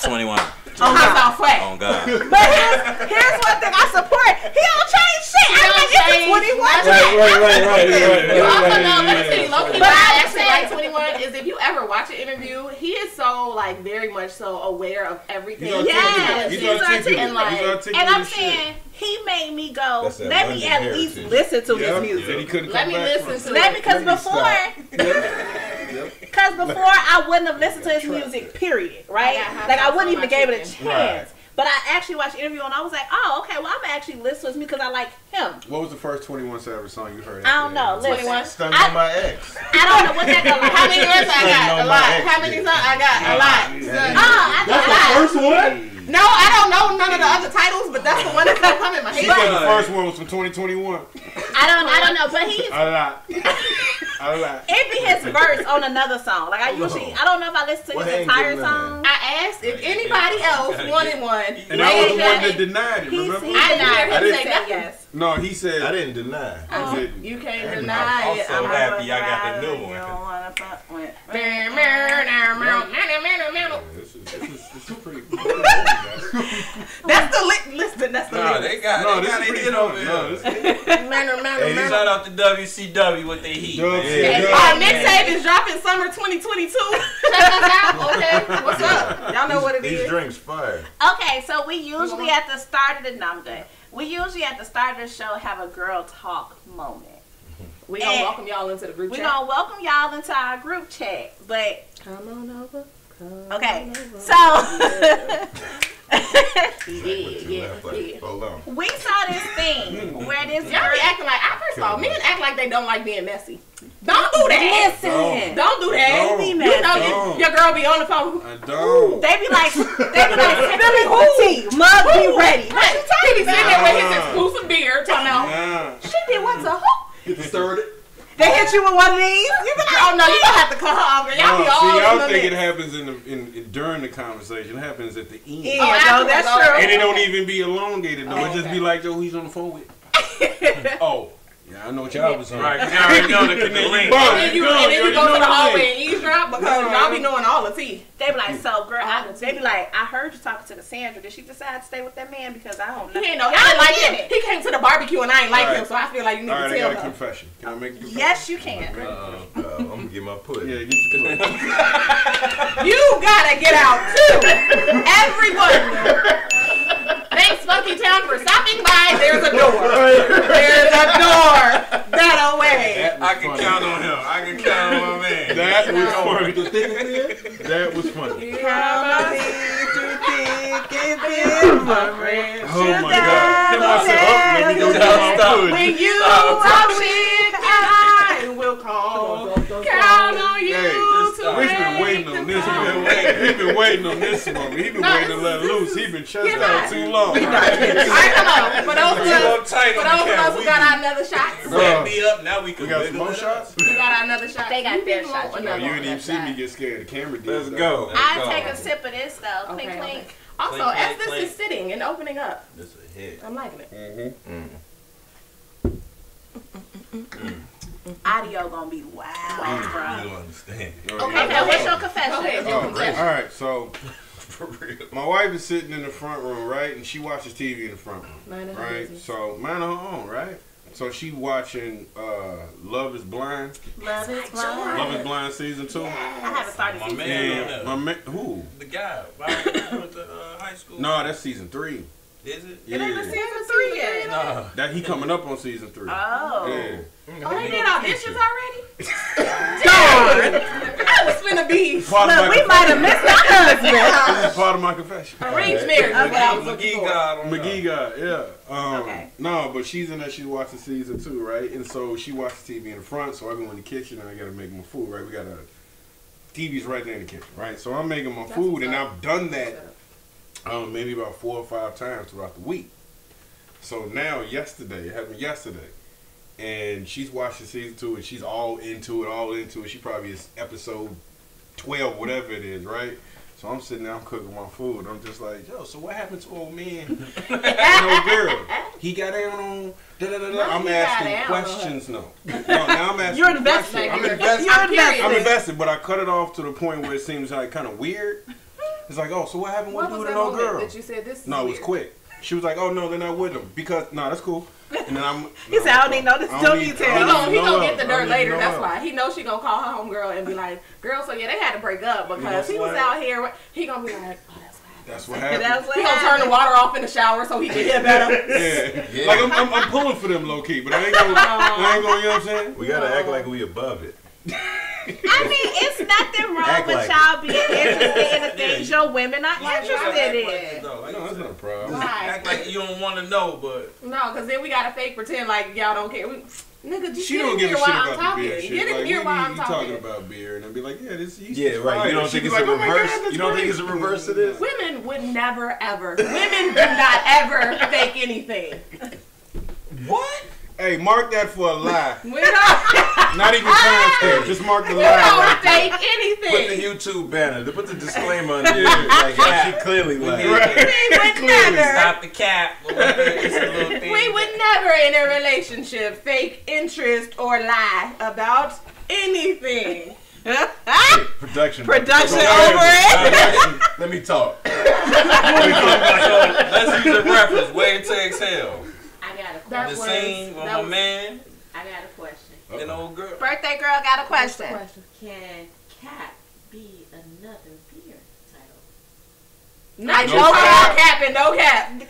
21.
Oh God.
Oh God.
But here's one thing I support. He don't change shit. I like it's 21.
You also know, let me tell you, low-key, what I actually like 21 is if you ever watch an interview, he is so, like, very much so aware of everything.
He's articulate.
And I'm saying, he made me go, let me at least listen to his music.
Let me listen to it.
Because before I wouldn't have listened to his music, period, right? Like, I wouldn't even give it a chance. Right. But I actually watched the interview and I was like, oh, okay, well, I'm actually listen to his music because I like him.
What was the first 21 Savage song you heard?
I don't know. Listen.
21.
Stung on my ex.
I don't know what that goes like.
How many words I got? A lot. How many songs I got? A lot.
That's the first one?
No, I don't know none of the other titles, but that's the one that's gonna come in my head.
She said the first one was from 2021.
I don't know, but he's
a lot.
It be his verse on another song. Like I don't know if I listen to his entire song.
I asked if anybody else wanted one.
And that was the one that denied it, remember?
I didn't say
yes.
No, he said
I didn't deny.
You can't deny it.
I'm so happy I got the new one.
You don't wanna fuck with.
This is pretty cool.
That's the listen. That's the
no, they got it in over here. Hey, shout out to WCW with their heat.
Our mixtape is dropping summer 2022. Check us out. Okay, what's up? Y'all know what it is.
These drinks fire.
Okay, so we usually at the start of we usually at the start of the show have a girl talk moment.
We gonna welcome y'all into the group chat.
We gonna welcome y'all into our group chat, but
come on over.
Okay, so we saw this thing where this
y'all be acting like, first of all, men act like they don't like being messy. Don't do that.
Listen,
don't do that.
Don't be messy.
You know your girl be on the phone.
I don't.
They be like, spilling the tea. Mug be ready. What you talking about? He be sitting there with his exclusive beer, talking about. She did what to who?
Get started.
They hit you with one of these? You be like, oh no, you gonna have to cut her off. Y'all be all
y'all think it happens during the conversation. It happens at the end.
Yeah, no, that's true.
And it don't even be elongated. No, it just be like, yo, he's on the phone with. Oh. Yeah, I know what y'all was saying. Right, you already know the connection.
And then you go to the hallway and eavesdrop because y'all be knowing all the tea.
They be like, so girl, they be like, I heard you talking to Cassandra. Did she decide to stay with that man? Because I don't know.
He ain't know. I like him. He came to the barbecue and I ain't like him, so I feel like you need to tell him.
Alright, I got a confession. Can I make a confession?
Yes, you can.
I'm gonna get my pudding.
Yeah, get your pudding.
You gotta get out too. Everyone. Thanks, Funkytown, for stopping by. There's a door. There's a door. that away.
I can count on him. I can count on my man.
That was funny.
The thick and thin?
That was funny. Oh my God. Then I said, oh, let me go get my food.
When you walk in, I will call. Count on you to
We've been waiting on this one. He's been waiting on this one. He's been waiting to let loose. He's been chest out too long.
All right, come on. For those of us who got our another shot.
Set me up. Now we can
We got some more shots?
We got our another shot.
They got their shot.
No, you didn't even see me get scared. The camera did.
Let's go.
I take a sip of this though. Clink, clink.
Also,
Clink,
as this
clink.
is sitting and opening up,
This is a hit.
I'm liking it.
Audio gonna be wild,
You
bro.
don't understand.
Okay, now what's your confession?
Go ahead.
All right, so
For real.
my wife is sitting in the front room, right? And she watches TV in the front room,
Mind her
right?
business.
So, mind her own, right? So she watching Love is Blind.
Love is blind.
Love is Blind season 2.
I haven't started
My
season
man.
two.
And my man, who?
The guy. Went to high school.
No, that's season 3.
Is it?
It ain't
Yeah.
been season 3 yet.
Nah.
That he coming up on season 3.
Oh.
Yeah.
Oh, they did auditions already? I was finna be.
Part of my
We might have missed our husband.
This is part of my confession.
Arranged marriage is what I was looking
McGee
for.
got on
McGee got, yeah.
Okay.
No, but she's in there, she's watching season 2, right? And so she watches TV in the front, so I go in the kitchen and I gotta make my food, right? We got TV's right there in the kitchen, right? So I'm making my food and I've done that maybe about 4 or 5 times throughout the week. So now yesterday, it happened yesterday. And she's watching season 2 and she's all into it. She probably is episode 12, whatever it is, right? So I'm sitting there, I'm cooking my food. I'm just like, yo, so what happened to old man? No girl. He got down on da-da-da-da. I'm asking questions now. No, now I'm asking
You're invested.
questions. I'm invested. I'm invested, but I cut it off to the point where it seems like kind of weird. It's like, oh, so what happened with
What was
dude
that
and no
moment
girl?
that you said this is
No, it was
weird?
quick. She was like, oh, no, they're not with him. Because, no, that's cool. And then I'm...
He said, I don't need no details.
He gonna get the dirt later. That's
why.
why he knows she gonna call her homegirl and be like, "Girl, so yeah, they had to break up because he was
what?
out here." He gonna be like, "Oh,
That's what happened.
That's what
he gonna turn the water off in the shower so he can hear better."
Yeah. Like, I'm pulling for them low-key, but I ain't gonna, you know what I'm saying?
We gotta act like we above it.
I mean, it's nothing wrong
Act
with
like
y'all being interested in the things your women are interested in.
No, that's not a problem.
Act like you don't want to know, but
No, because then we gotta fake pretend like y'all don't care. Nigga, just
She
get
don't
in
give a
here
shit
while I'm
about the
talking.
beer shit.
Get in
Like,
here while I'm
you
talking.
talking about beer, and I'd be like, yeah, this yeast
Yeah,
is
right.
fire.
You don't
She'd
think
be
it's
like,
a
oh my God,
reverse?
that's
You don't think
great.
it's a reverse to this?
Women would never ever. Women do not ever fake anything.
what?
Hey, mark that for a lie.
We don't.
Not even timestamp. Just mark the
We
lie
don't
right there.
fake
Put the
anything.
YouTube banner. Put the disclaimer under it. Like, yeah, she clearly like.
We would never.
Stop the cap. It's a little thing.
We would never in a relationship fake interest or lie about anything.
Production.
Production
Go
over
ahead. Let me talk.
Let's use a reference. Wait to exhale.
I got a
The
question.
scene with my man
I got a question.
and old girl.
Birthday girl got a question.
Can cat be another beer title?
Not
No
no
cap.
cap and no cap.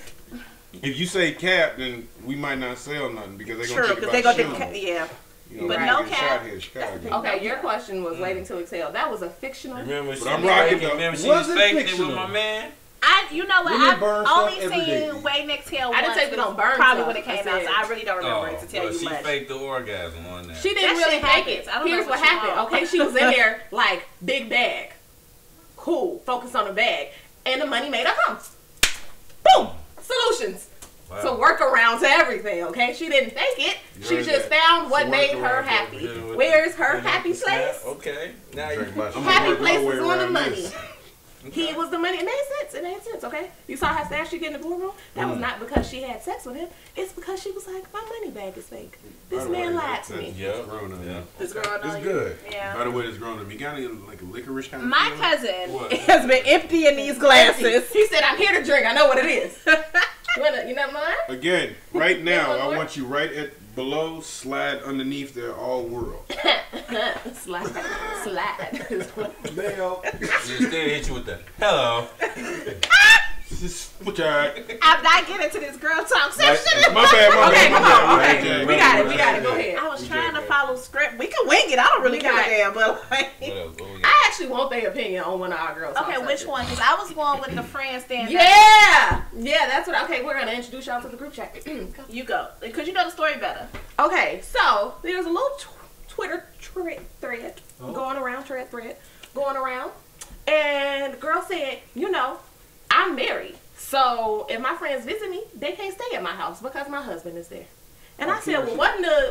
If you say cap, then we might not sell nothing because they're
True,
gonna
because
think
they
about
gonna
shooting.
yeah.
You know,
But
we
no
get
cap.
shot here in Chicago.
Okay, your question was waiting to exhale. That was a fictional.
Remember she
I'm
was
rocking
faking-
though.
remember she
Was
was
it
faking it
fictional?
with my man?
You know what?
Women burn
I've
stuff
only
every
seen
day.
Way Next Hell
I didn't
once.
say we don't burn
Probably
stuff.
when it came
I
out,
said-
so I really don't remember it to tell
but
you
she
much.
faked the orgasm on that.
She didn't
That
really
shit
fake
happens.
it.
I don't know
Here's
what
what
she
happened.
want.
Okay, she was in there like big bag, cool, focus on the bag, and the money made her come. Boom, solutions.
Wow.
So workaround to everything. Okay, she didn't fake it. She
heard
just
that.
found what
It's a
made her
workaround.
happy.
Hit her with
Where's
the-
her
hit her
happy
with the snap.
place?
Okay, now
Drink my shit.
Happy
work my
place
way
is on the
around
money.
this.
He was the money. It made sense. It made sense. Okay, you saw how fast she get in the boardroom. That was not because she had sex with him. It's because she was like, my money bag is fake. This
By the
man
way,
lied to
that's-
me.
Yeah.
that's grown on you.
This girl
It's
knows
good.
Yeah.
By the way, it's grown up. You got any like a licorice kind of
My
feeling?
cousin
What?
has been emptying these glasses.
He said, I'm here to drink. I know what it is. You know mine?
Again, right now,
one
I
more?
want you right at below, slide underneath there, all world.
Slide.
Bell.
She still hit you with the hello.
Which alright.
I'm not getting into this girl talk section.
My bad.
Okay, come on.
Okay.
Okay, we got it. Go ahead.
I was trying to follow script. We can wing it. I don't really give a damn, but like.
I actually want their opinion on one of our girls.
Okay, which one? Because I was going with the friend stand.
Yeah, that's what. Okay, we're gonna introduce y'all to the group chat.
You go, because you know the story better.
Okay, so there's a little Twitter thread going around, and the girl said, you know, I'm married, so if my friends visit me, they can't stay at my house because my husband is there. And I said, well,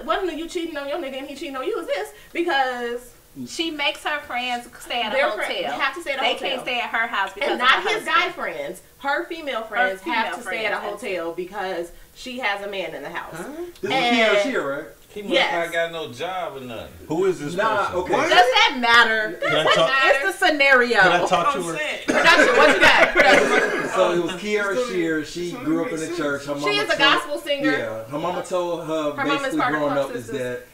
wasn't you cheating on your nigga and he cheating on you? Is this because
she makes her friends stay at a hotel?
They have to stay at a
hotel.
They
can't stay at her house because
and not his guy friends. Her female friends have to stay at a hotel because she has a man in the house.
Huh? This is Kiara Shear, right?
He must not got no job or nothing.
Who is this person?
Okay.
Does that matter? It's the scenario.
Can I talk to her?
Production, what you got?
So it was Kiara Shear. She grew up in the church. Her mama
she is a gospel singer.
Yeah. Her mama told her basically growing up is that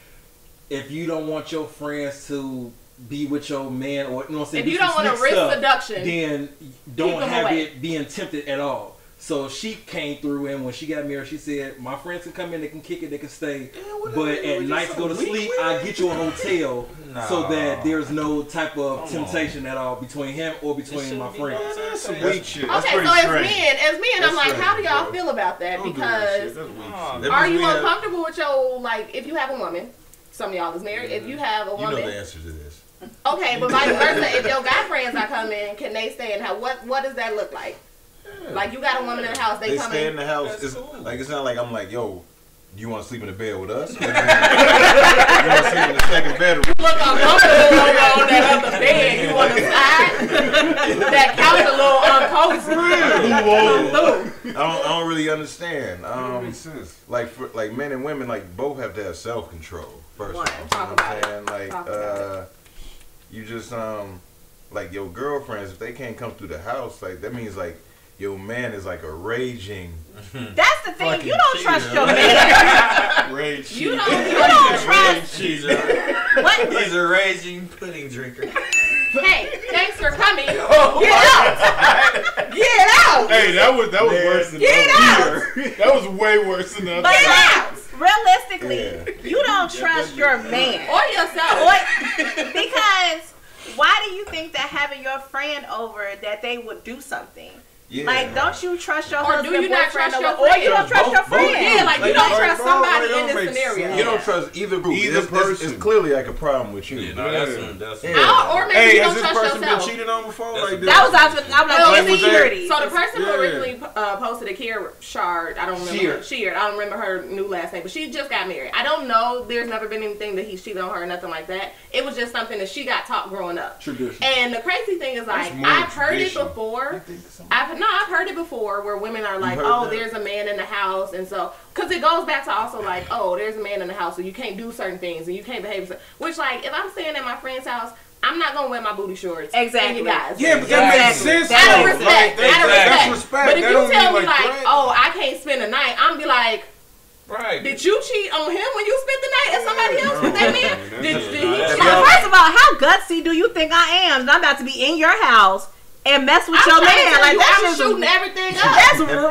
if you don't want your friends to be with your man, or you know what I'm saying,
if you don't want to risk seduction,
then don't have it being tempted at all. So she came through, and when she got married, she said, my friends can come in, they can kick it, they can stay. But at night to go to sleep, I get you a hotel so that there's no type of temptation at all between him or between my friends.
That's some weak shit.
Okay, so as men, I'm like, how do y'all feel about that? Because are you uncomfortable with your, like, if you have a woman, some of y'all is married, if you have a woman.
You know the answer to this.
Okay, but vice versa, if your guy friends are coming, can they stay in the house? What does that look like? Like, you got a woman in the house, they come
stay
in.
in the house. It's, like, it's not like I'm like, yo, do you want to sleep in the bed with us? Or you want to sleep in the second bedroom?
You look uncomfortable on that other bed. You want to side? That couch a little uncomfortable.
I don't really understand.
Makes sense.
Like for men and women, like both have to have self control. First,
Talk about it.
Like you just like your girlfriends, if they can't come through the house, like that means like your man is like a raging.
That's the thing. You don't trust your man.
Rage.
You don't trust.
What? He's a raging pudding drinker.
Hey, thanks for coming. Get out! Get out!
Hey, that was worse than
Get out!
That was way worse than that.
Get out! Realistically, you don't trust your man
or yourself.
Because why do you think that having your friend over that they would do something?
Yeah.
Like, don't you trust your
husband? Or do you not trust your friend?
Or you don't trust your friend?
Yeah, like you don't trust somebody in this scenario.
You don't trust either group. Either person. It's clearly like a problem with you.
Yeah, no, that's
or maybe you don't trust yourself.
Has this person been cheated on before? Like this?
That was I'm like insecurity.
So the person who originally posted a Kiara Shard, I don't remember Sheard. I don't remember her new last name, but she just got married. I don't know. There's never been anything that he's cheated on her or nothing like that. It was just something that she got taught growing up.
Tradition.
And the crazy thing is, like, I've heard it before. I've heard it before where women are like, oh, there's a man in the house, and so because it goes back to also like, oh, there's a man in the house, so you can't do certain things and you can't behave. Which, like, if I'm staying at my friend's house, I'm not gonna wear my booty shorts.
Exactly.
You guys.
Yeah, but that makes sense.
Out of respect.
That's respect.
But if you tell me like, oh, I can't spend the night, I'm be like,
right.
Did you cheat on him when you spent the night at somebody else with that man? Did he cheat?
First of all, how gutsy do you think I am? I'm about to be in your house and mess with your man. Like,
I'm shooting everything up.
That's real.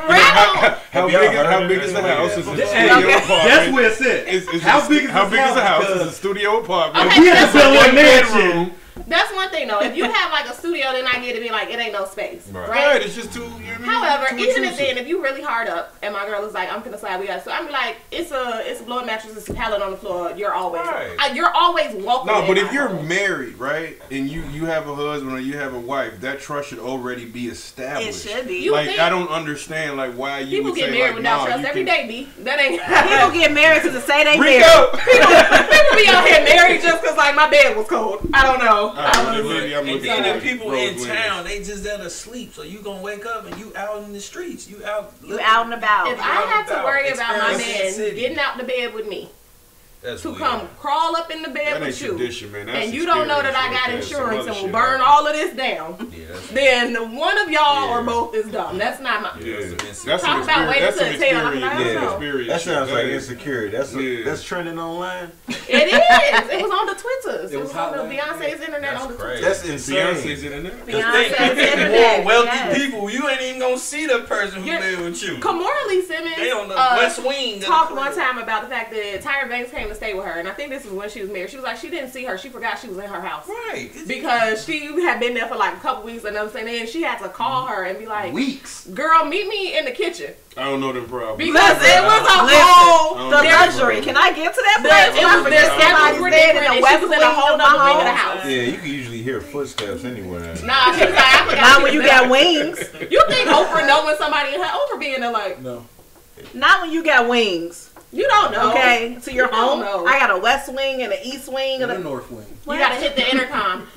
How big is the house? Is it studio apartment?
That's where it said. How big is the house?
It's a studio apartment.
Okay,
we have built one mansion.
That's one thing though. If you have like a studio, then I get to be like, it ain't no space.
Right. It's just too.
However, even if you really hard up, and my girl is like, I'm finna slide, we got. So I'm like, it's a blowing mattress, it's a pallet on the floor. You're always you're always welcome.
No, but if you're married, right, and you have a husband or you have a wife, that trust should already be established.
It should be.
Like, I don't understand like why you
people
would
get
say
married
like,
without trust every day, B. That ain't.
People get married to say they married.
People be out here married just because like my bed was cold. I don't know.
And then the people in town, they just there to sleep. So you gonna wake up and you out in the streets. You out
and about.
If I have to worry about my man getting out the bed with me, to
weird.
come crawl up in the bed
That ain't
with you,
tradition, man. That's
and you don't know that I got
experience right there.
insurance
Some
and
other
will burn
shit
all of this down,
Yeah,
then one of y'all or
Yeah.
both is dumb. That's not my.
Yeah,
That's
that's
Talk
an
about waiting
experience. That's
to
an
the tail.
experience.
I
That's
don't
an
know.
experience.
That sounds
shit.
like
That is-
insecurity. That's trending online.
It is. It was on the Twitters. It
was
was on
hot
the
last
Beyonce's internet
That's
on the
crazy.
Twitter.
That's insane.
Beyonce's in there.
Beyonce's internet.
More wealthy
Yes.
people, you ain't even gonna see the person who
Yeah.
live with you.
Kamora Lee Simmons
They on the West Wing. of the
talked
crib.
one time about the fact that Tyra Banks came to stay with her, and I think this was when she was married. She was like, she didn't see her. She forgot she was in her house.
Right.
Because she had been there for like a couple weeks, and I'm saying, and she had to call her and be like,
Weeks.
"Girl, meet me in the kitchen,"
I don't know them problems.
because it was a
Listen.
whole
The
Yeah.
luxury. Can I get to that
The-
place?
it was
When I
their
forget
schedules
somebody's
were
dead
different,
in
and
the
she
west
was
wing
in a whole
of my
nother wing of the
home.
house.
Yeah, you can usually hear footsteps anywhere.
Nah, she was like, I forgot
Not
she
when you
was in
got
her-
wings.
You think Oprah know when somebody in her Oprah being there like,
No.
Not when you got wings.
you don't know.
Okay, to your
You don't
home.
know.
I got a west wing and an east wing.
In
And
the
a,
North Wing.
You gotta hit the intercom.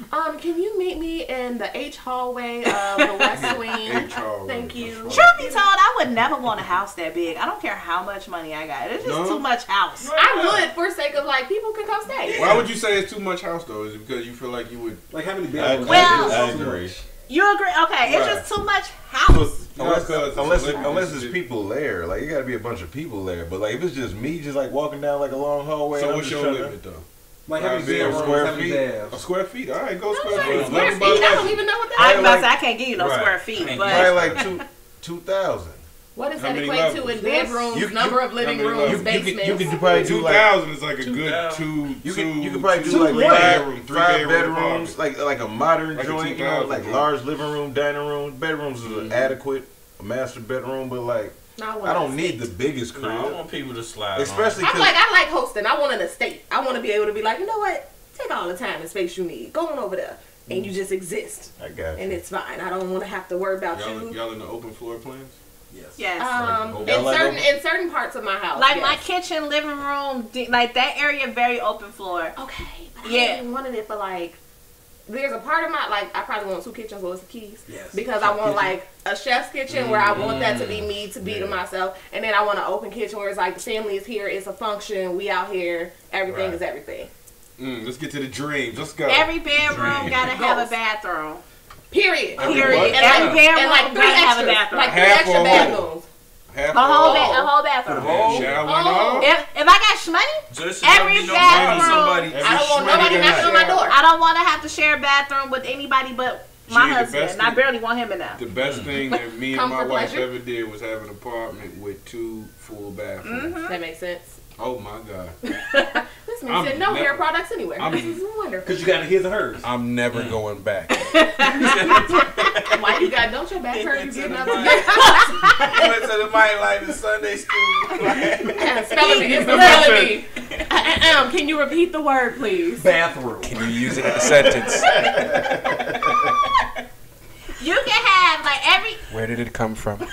Can you meet me in the H hallway of the West Wing?
H hallway.
Thank you.
That's
Truth be told, I would never want a house that big. I don't care how much money I got. It's just
No?
too much house.
I would for sake of like people can come stay.
Why would you say it's too much house though? Is it because you feel like you would?
Like how many
I,
bedrooms?
Well-
I agree.
You agree? Okay, it's
Right.
just too much house.
Unless,
because it's
unless,
living,
unless
it's
there's
just-
people there, like you gotta be a bunch of people there. But like if it's just me, just like walking down like a long hallway.
So
and I'm
what's
just
your
trying to-
limit though?
Like how many
Square
bedrooms? How many
feet?
baths?
A square feet. All right, go
No,
square
like,
feet.
square
Nothing
feet.
but
I don't
legend.
even know what
I
that
was
is.
about to say I can't give you no
Right.
square feet,
Ain't
but
Probably like 2,000.
What does
How
that
many
equate to
levels?
in bedrooms, number of living
how many
rooms,
levels?
basements?
You could probably do like
2,000 is like a good
2,000.
you could probably do
two
like
three bedroom, three
five
bedroom
bedrooms,
apartment.
like a modern
Like a
joint, you know,
2000
like
joint.
large living room, dining room. Bedrooms is adequate, a master bedroom, but like I don't need the biggest crib,
No, I want people to slide.
especially
I
because
like hosting. I want an estate. I want to be able to be like, you know what? Take all the time and space you need. Go on over there, and you just exist,
I got
and
you.
it's fine. I don't want to have to worry about
Y'all,
you.
y'all in the open floor plans?
Yes.
yes.
In certain parts of my house,
Like
yes.
my kitchen, living room, like that area, very open floor.
Okay, but
Yeah.
I even wanted it for like. There's a part of my like I probably want 2 kitchens with the keys.
Yes.
Because I want like a chef's kitchen where I want that to be me to be to
Yeah.
myself, and then I want an open kitchen where it's like the family is here, it's a function, we out here, everything
Right.
is everything.
Let's get to the dreams. Let's go.
Every bedroom
Dream.
gotta have a
Ghost.
bathroom.
Period.
Every
Period.
what?
Every bedroom
And like 3
gotta have a
extras,
bathroom.
like 3
Half
extra
or whole?
bathrooms.
Half
a whole,
a
a whole bathroom.
shower and
Oh.
all.
If I got shmoney,
Just
Every
you know,
bathroom.
somebody.
Every
I don't want
shredder
nobody
gonna
knocking on my
share.
door.
I don't want to have to share a bathroom with anybody but my
Gee, the
husband.
best
And I
thing-
barely want him in there.
The best thing that me and my
Comfort,
wife
pleasure.
ever did was have an apartment with 2 full bathrooms.
That makes sense.
Oh my god.
This man
I'm
said no
never-
hair products anywhere.
I'm-
This is wonderful.
Because you got his and hers.
I'm never going back.
Why you got don't your back hurt? You getting up to
You went to the mic like the Sunday school.
spelling bee. It's the spelling bee. Can you repeat the word, please?
Bathroom.
Can you use it in a sentence?
You can have like every
Where did it come from?
bedroom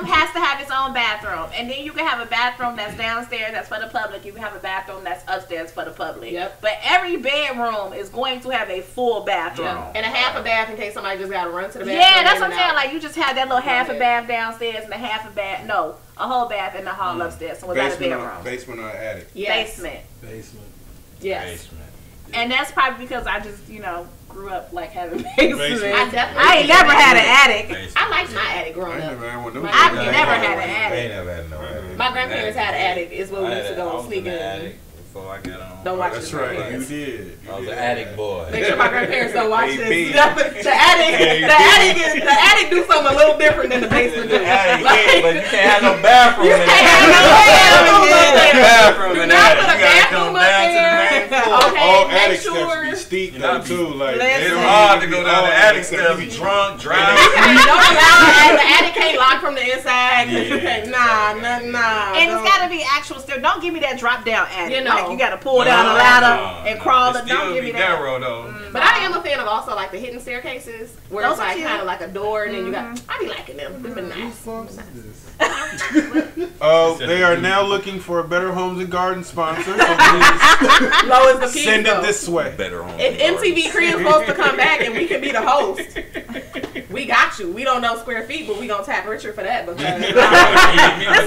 has to have its own bathroom, and then you can have a bathroom that's downstairs that's for the public. You can have a bathroom that's upstairs for the public.
Yep.
But every bedroom is going to have a full bathroom.
And a half a bath in case somebody just got to run to the bathroom.
Yeah, that's
in
what I'm
and
saying.
out.
Like you just have that little half a
Yeah.
bath downstairs and a half a bath. No, a whole bath in the hall upstairs. So without a bedroom.
Basement or attic?
Yes.
Basement.
Basement.
Yes.
Basement.
And that's probably because I just, grew up like having basements.
Basement.
I definitely.
I ain't never had an attic.
Basement.
I liked my attic
I
growing
ain't
up.
never had one of them.
I've
shit.
never had an
I
attic.
ain't never had no attic.
My grandparents had an attic. Is where we used to
I
go
was
sneak
in the
in.
attic before I got on.
Don't watch
That's
this.
right.
podcast.
You did.
I was an attic boy.
Make sure my grandparents don't watch
AB.
this. The attic do something a little different than the basement do.
The attic,
Like,
yeah, but you can't have no bathroom in
can't
there.
have no bathroom up there.
Bathroom
Do
in
not
there.
put a
You gotta
bathroom
come
up
down to the
there.
main floor.
Okay,
All
make
attic
sure.
steps be steep
You
though
know,
too. Like
listen.
It's
they
hard to go
all
down the attic
steps
steps,
be
drunk,
Don't
driving.
allow the attic can't lock from the inside.
Yeah.
Nah.
And it's
don't.
got to be actual stairs. Don't give me that drop down attic.
You know.
Like you got to pull down a ladder and crawl.
It
Don't give me that.
narrow though.
But I am a fan of also like the hidden staircases where
Those
it's
are
like
cute.
kind of like a door and then you got. I be liking them. They've been nice.
They are now looking for a Better Homes and Garden sponsor. So please
Low as the peas,
send it
though.
this way.
Better home.
If MTV Crib's supposed to come back and we can be the host, We got you. We don't know square feet, but we gonna tap Richard for that. Because
This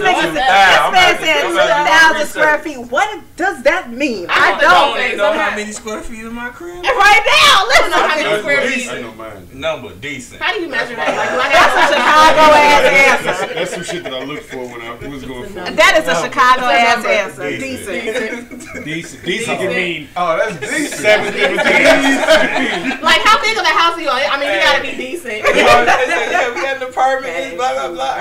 man said 2,000 square feet. What does that mean? I
don't even know how many square feet in my crib.
Right now,
I don't know how many square feet.
I know mine.
Number decent.
How do you measure that? Like,
that's a Chicago ass answer.
That's some shit that I looked for when I was going for it.
That is a Chicago ass answer.
Decent. Decent can mean
that's decent.
7 different things.
Like, how big of a house are you on? I mean, you gotta be decent.
Yeah, we got an apartment. Blah blah blah.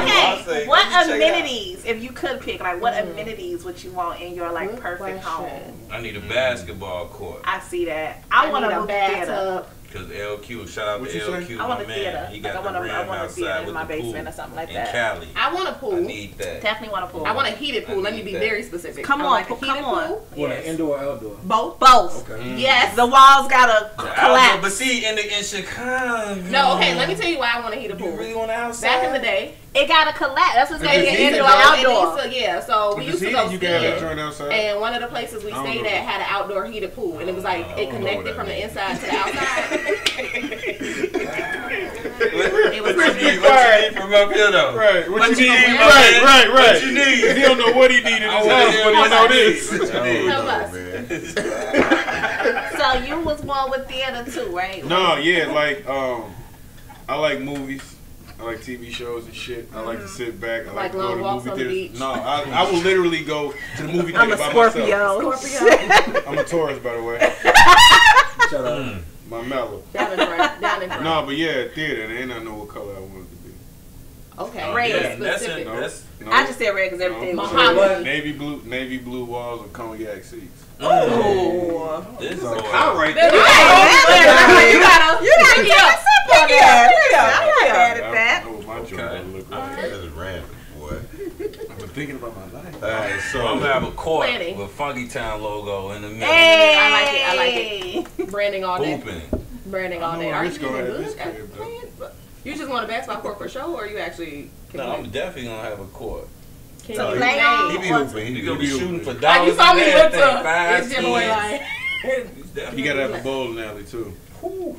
Okay, what amenities, if you could pick, like what amenities would you want in your like perfect home?
I need a basketball court.
I see that. I want a bathtub.
Because LQ, shout out to LQ,
I want
my
a theater.
man. He got
I
the rim
want a theater
outside
in
with
my
the pool
basement or something like
in
that.
Cali.
I want a pool.
I need that.
Definitely want a pool.
I want a heated pool. Let me be very specific.
Come
I
on,
like a
come
heated
on.
pool.
What, an indoor or outdoor?
Both.
Okay.
Yes.
The walls gotta collapse.
But see, in Chicago.
No, okay, let me tell you why I want a heated pool.
You really want the outside?
Back in the day,
it gotta collapse. That's what's
it
gonna be
needs
indoor
to go-
outdoor.
it needs to- yeah, so we used to go
You can have that
skiing.
joint outside.
And one of the places we
I don't
stayed
know.
at had an outdoor heated pool, and it was like it connected from the inside to the outside. It was
What you need from up here though?
Right. What you need?
need?
Right.
What you need?
He don't know what he needed in his house, but he know this.
Tell us.
So you was one with theater too, right?
No, yeah, like I like movies. I like TV shows and shit. I like to sit back. I like to go
long
to
walks
movie
on the
theaters.
beach.
No, I will literally go to the movie theater
I'm a
by
Scorpio.
myself. I'm a Taurus, by the way.
Shut up.
My mellow.
Down in front.
No, but yeah, theater. And I know what color I want it to be.
Okay.
Red.
Yeah,
Specific.
No,
that's
no,
I just said red because everything was red.
Mahogany.
navy blue walls and cognac seats.
Ooh.
this is
All
all
right.
You gotta
You gotta pick it up. I'm not mad at that.
I know what my joint gonna look like.
That's random, boy.
I've been thinking about my life.
Alright,
So I'm gonna have a court
Planning.
with Funkytown logo in the middle.
Hey,
I like it. Branding all day.
Hooping.
Branding all
I know
day.
where
Are you
Rich gonna
really
have
good
his
at
crib, though.
playing? You just want a basketball court for show, or you actually can
No,
play?
I'm definitely gonna have a court.
Can
So
you
play
play?
on?
He be hooping.
You gonna be shooting for
Like
dollars.
you saw me
and
look
everything,
to
five,
it's your boy
tens.
like.
You gotta have a bowling alley too.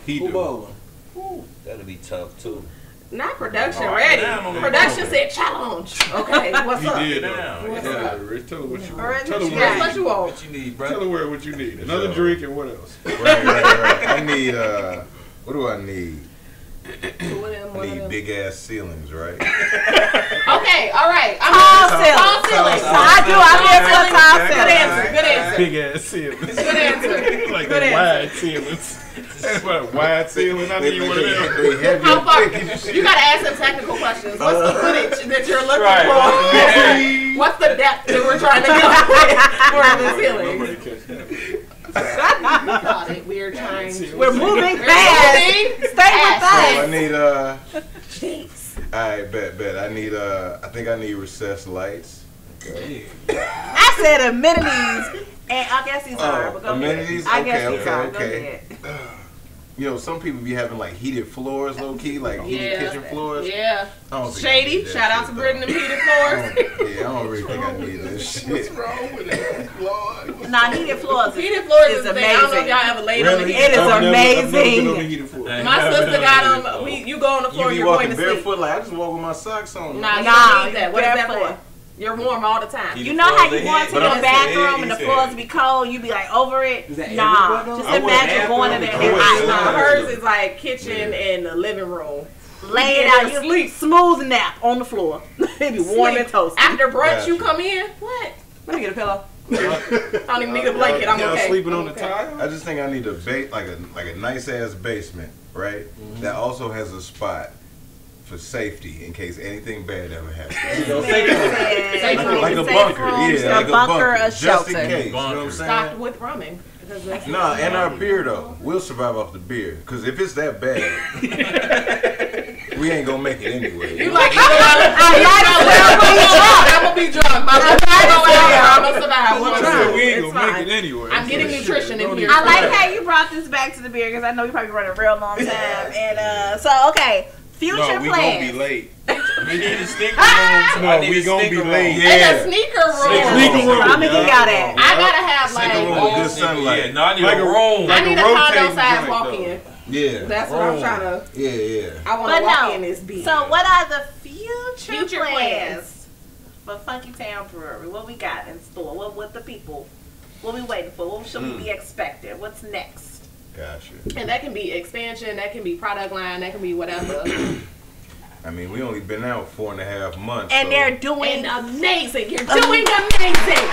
He
Who
do.
bowling?
That'll be tough too.
Not production
All right,
ready.
down on the
Production
ball.
said challenge. Okay, what's
He
up?
did
Down.
though.
What's
Yeah,
up?
Rich, tell her what you
All right,
want. Tell her
what you
That's
where.
what you want.
What you need,
Tell
brother?
her where what you need. Another
So-
drink and what else?
Right. I need what do I need? I need big ass ceilings, right?
Okay, all right.
Tall ceilings.
Tall ceilings.
I do. I'm here for the tall
Good
ceilings.
answer. Good answer.
Big ass ceilings.
Good answer.
Like
Good
the
answer.
wide ceilings. That's what a wide ceiling. I need one of them.
They heavy
How
and
far?
thick.
You gotta ask some technical questions. What's the footage that you're looking
Right.
for? What's the depth that we're trying to go for the ceiling?
Nobody catch that.
Got it. We're trying.
We're moving
We're
fast.
moving.
Stay with
So I
us.
need
Jeez.
Alright, bet. I need I think I need recessed lights.
I said amenities, and I guess these are. But go
amenities?
ahead. I guess
Okay,
these are. Go
okay.
ahead.
You know, some people be having like heated floors, low key, like heated kitchen floors.
Yeah.
I don't think I
Shady.
need that
Shout out
shit,
to Britain and
though.
heated floors.
Yeah, I don't really think I need this shit.
wrong with it? Lord.
Nah, heated floors.
Heated floors
Is
is the thing. I don't know if
amazing.
y'all ever laid on the
Really?
heated
It is
I've never been
amazing.
on the heated floor.
My sister got them. You go on the floor,
You be
you're going
walking
to sleep.
barefoot, like I just walk with my socks on.
Nah, you
Nah,
don't need that. What is that
barefoot.
for? You're warm all the time.
You know how you
Floors
go
ahead.
into
But
your
I'm
bathroom
saying,
and the
he
floors
said-
be cold, you be like over it.
Is that
Nah,
everywhere,
just
though?
imagine going in there and
I
it's
went
hot.
bathroom.
Hers is like kitchen and the living room.
Lay it
Yeah,
out, you
sleep.
smooth nap on the floor. It be warm and toasty.
After brunch, you
Gotcha.
come in. What? Let me get a pillow. I don't even need a blanket. I'm
Y'all
okay.
sleeping
I'm
on the
okay.
tile?
I just think I need a like a nice ass basement, right? That also has a spot for safety in case anything bad ever happens. Like a bunker, yeah, like a bunker,
a
just
shelter.
in case. You know what I'm
Stocked
saying?
with rumming. Because that's
Nah, and our beer though, we'll survive off the beer. Cause if it's that bad, we ain't gonna make it anyway.
You like, I'm gonna be drunk. I'm gonna survive. We'll try.
We ain't
It's
gonna make
fine.
it anyway.
I'm getting nutrition in here.
I like how you brought this back to the beer because I know you probably run a real long time. And so okay, future
No, we gonna
plans.
be late.
We need a sneaker room.
No, we gonna be late.
In a sneaker room.
Sneaker room.
I'm gonna give y'all that.
I gotta have
Sneaker room
like.
with good sunlight.
Yeah, no, I need
Like
a
a-
room.
I need a condo
rotating
size
joint,
walk-in.
Yeah.
That's what I'm trying to.
Yeah.
I want to walk in this beer.
So what are the future
plans
plans for Funkytown Brewery? What we got in store? What the people? What we waiting for? What should we be expecting? What's next?
Gotcha.
And that can be expansion. That can be product line. That can be whatever.
I mean, we only been out 4.5 months.
And
so.
they're doing
amazing. You're doing amazing.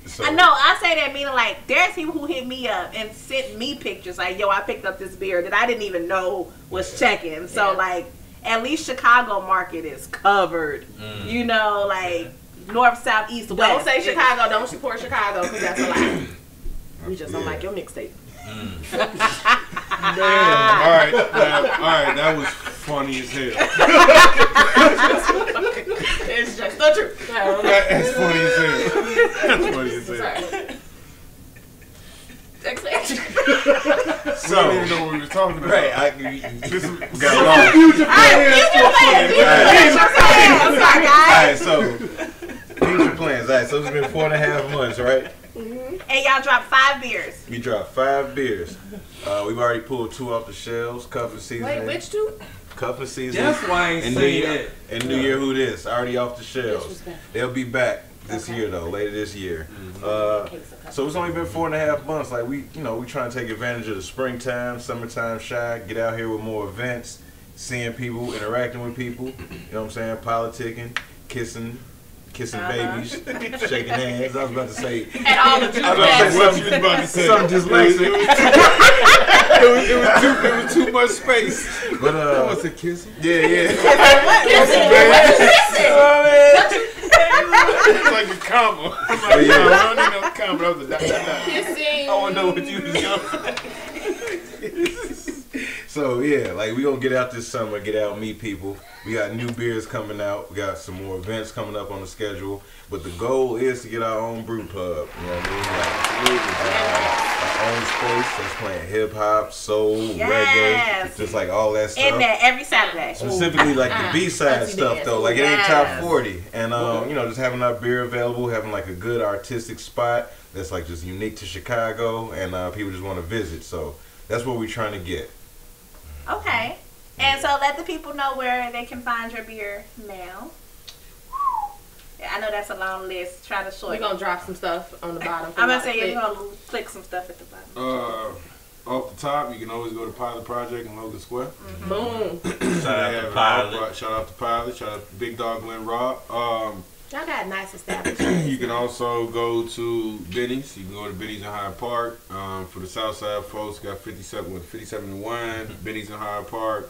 So,
I know. I say that meaning like there's people who hit me up and sent me pictures like, yo, I picked up this beer that I didn't even know was checking. So like, at least Chicago market is covered. You know, like north, south, east, west.
Don't say Chicago. Don't support Chicago because that's a lie. We just don't like your mixtape.
Damn. All right, that was funny as hell.
It's just the truth.
That's funny as hell. That's funny as hell.
Expansion.
So, I don't even know what we were talking about.
right.
This is
Got lost.
Future plans.
Alright, so future plans. Alright, so it's been 4.5 months, right?
And y'all dropped 5 beers.
We dropped 5 beers. We've already pulled 2 off the shelves. Cuffing season.
Wait, which two?
Cuffing season.
That's why I ain't
and
saying
New
that.
Year, and New Year Who This already off the shelves. They'll be back this year though, later this year. So it's only been 4.5 months. Like we trying to take advantage of the springtime, summertime shy, get out here with more events, seeing people, interacting with people. You know what I'm saying? Politicking, kissing babies, shaking hands. I was about to say.
And all the
I was about to say
something dyslexic.
It was too much space.
But
That was a kiss.
yeah.
It's like a comma. I'm like, no, I don't need no comma. That was a dot.
Kissing.
I want to know what you was going. So yeah, like we gonna get out this summer, get out, meet people. We got new beers coming out. We got some more events coming up on the schedule. But the goal is to get our own brew pub. You know what I mean? Like, our own space that's playing hip hop, soul, reggae, just like all that stuff.
In there every Saturday.
Specifically like the B-side stuff though, like it ain't top 40. And just having our beer available, having like a good artistic spot that's like just unique to Chicago, and people just want to visit. So that's what we're trying to get.
Okay. And so let the people know where they can find your beer now. I know that's a long list. Try to shorten.
We're going to drop some stuff on the bottom.
I'm going to say you're going to click some stuff at the bottom.
Off the top, you can always go to Pilot Project in Logan Square.
Boom.
Shout out to Pilot.
Shout out to Pilot. Shout out to Big Dog Glen Rob.
Y'all got nice establishments.
You can also go to Benny's. You can go to Benny's in Hyde Park. For the Southside folks, got 57 and Wine, Benny's in Hyde Park.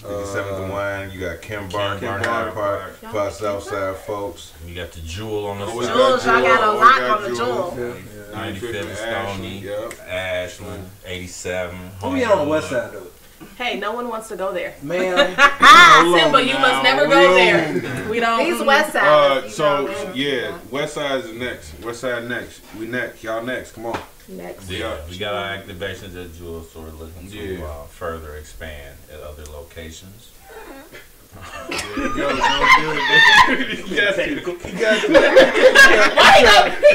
57th and Wine, you got Kim Barn, Hyde Park, for our Southside folks.
You got the Jewel on the
Jewels, y'all got a lot on the Jewel.
95th and Stony, Ashland, 87.
Who we on the west side though?
Hey, no one wants to go there.
Man,
Simba, you must never go there. We don't.
These west side.
West side is next. West side next. We next. Y'all next. Come on.
Next.
Yeah, we got our activations at Jewel, so we're looking to further expand at other locations.
Why he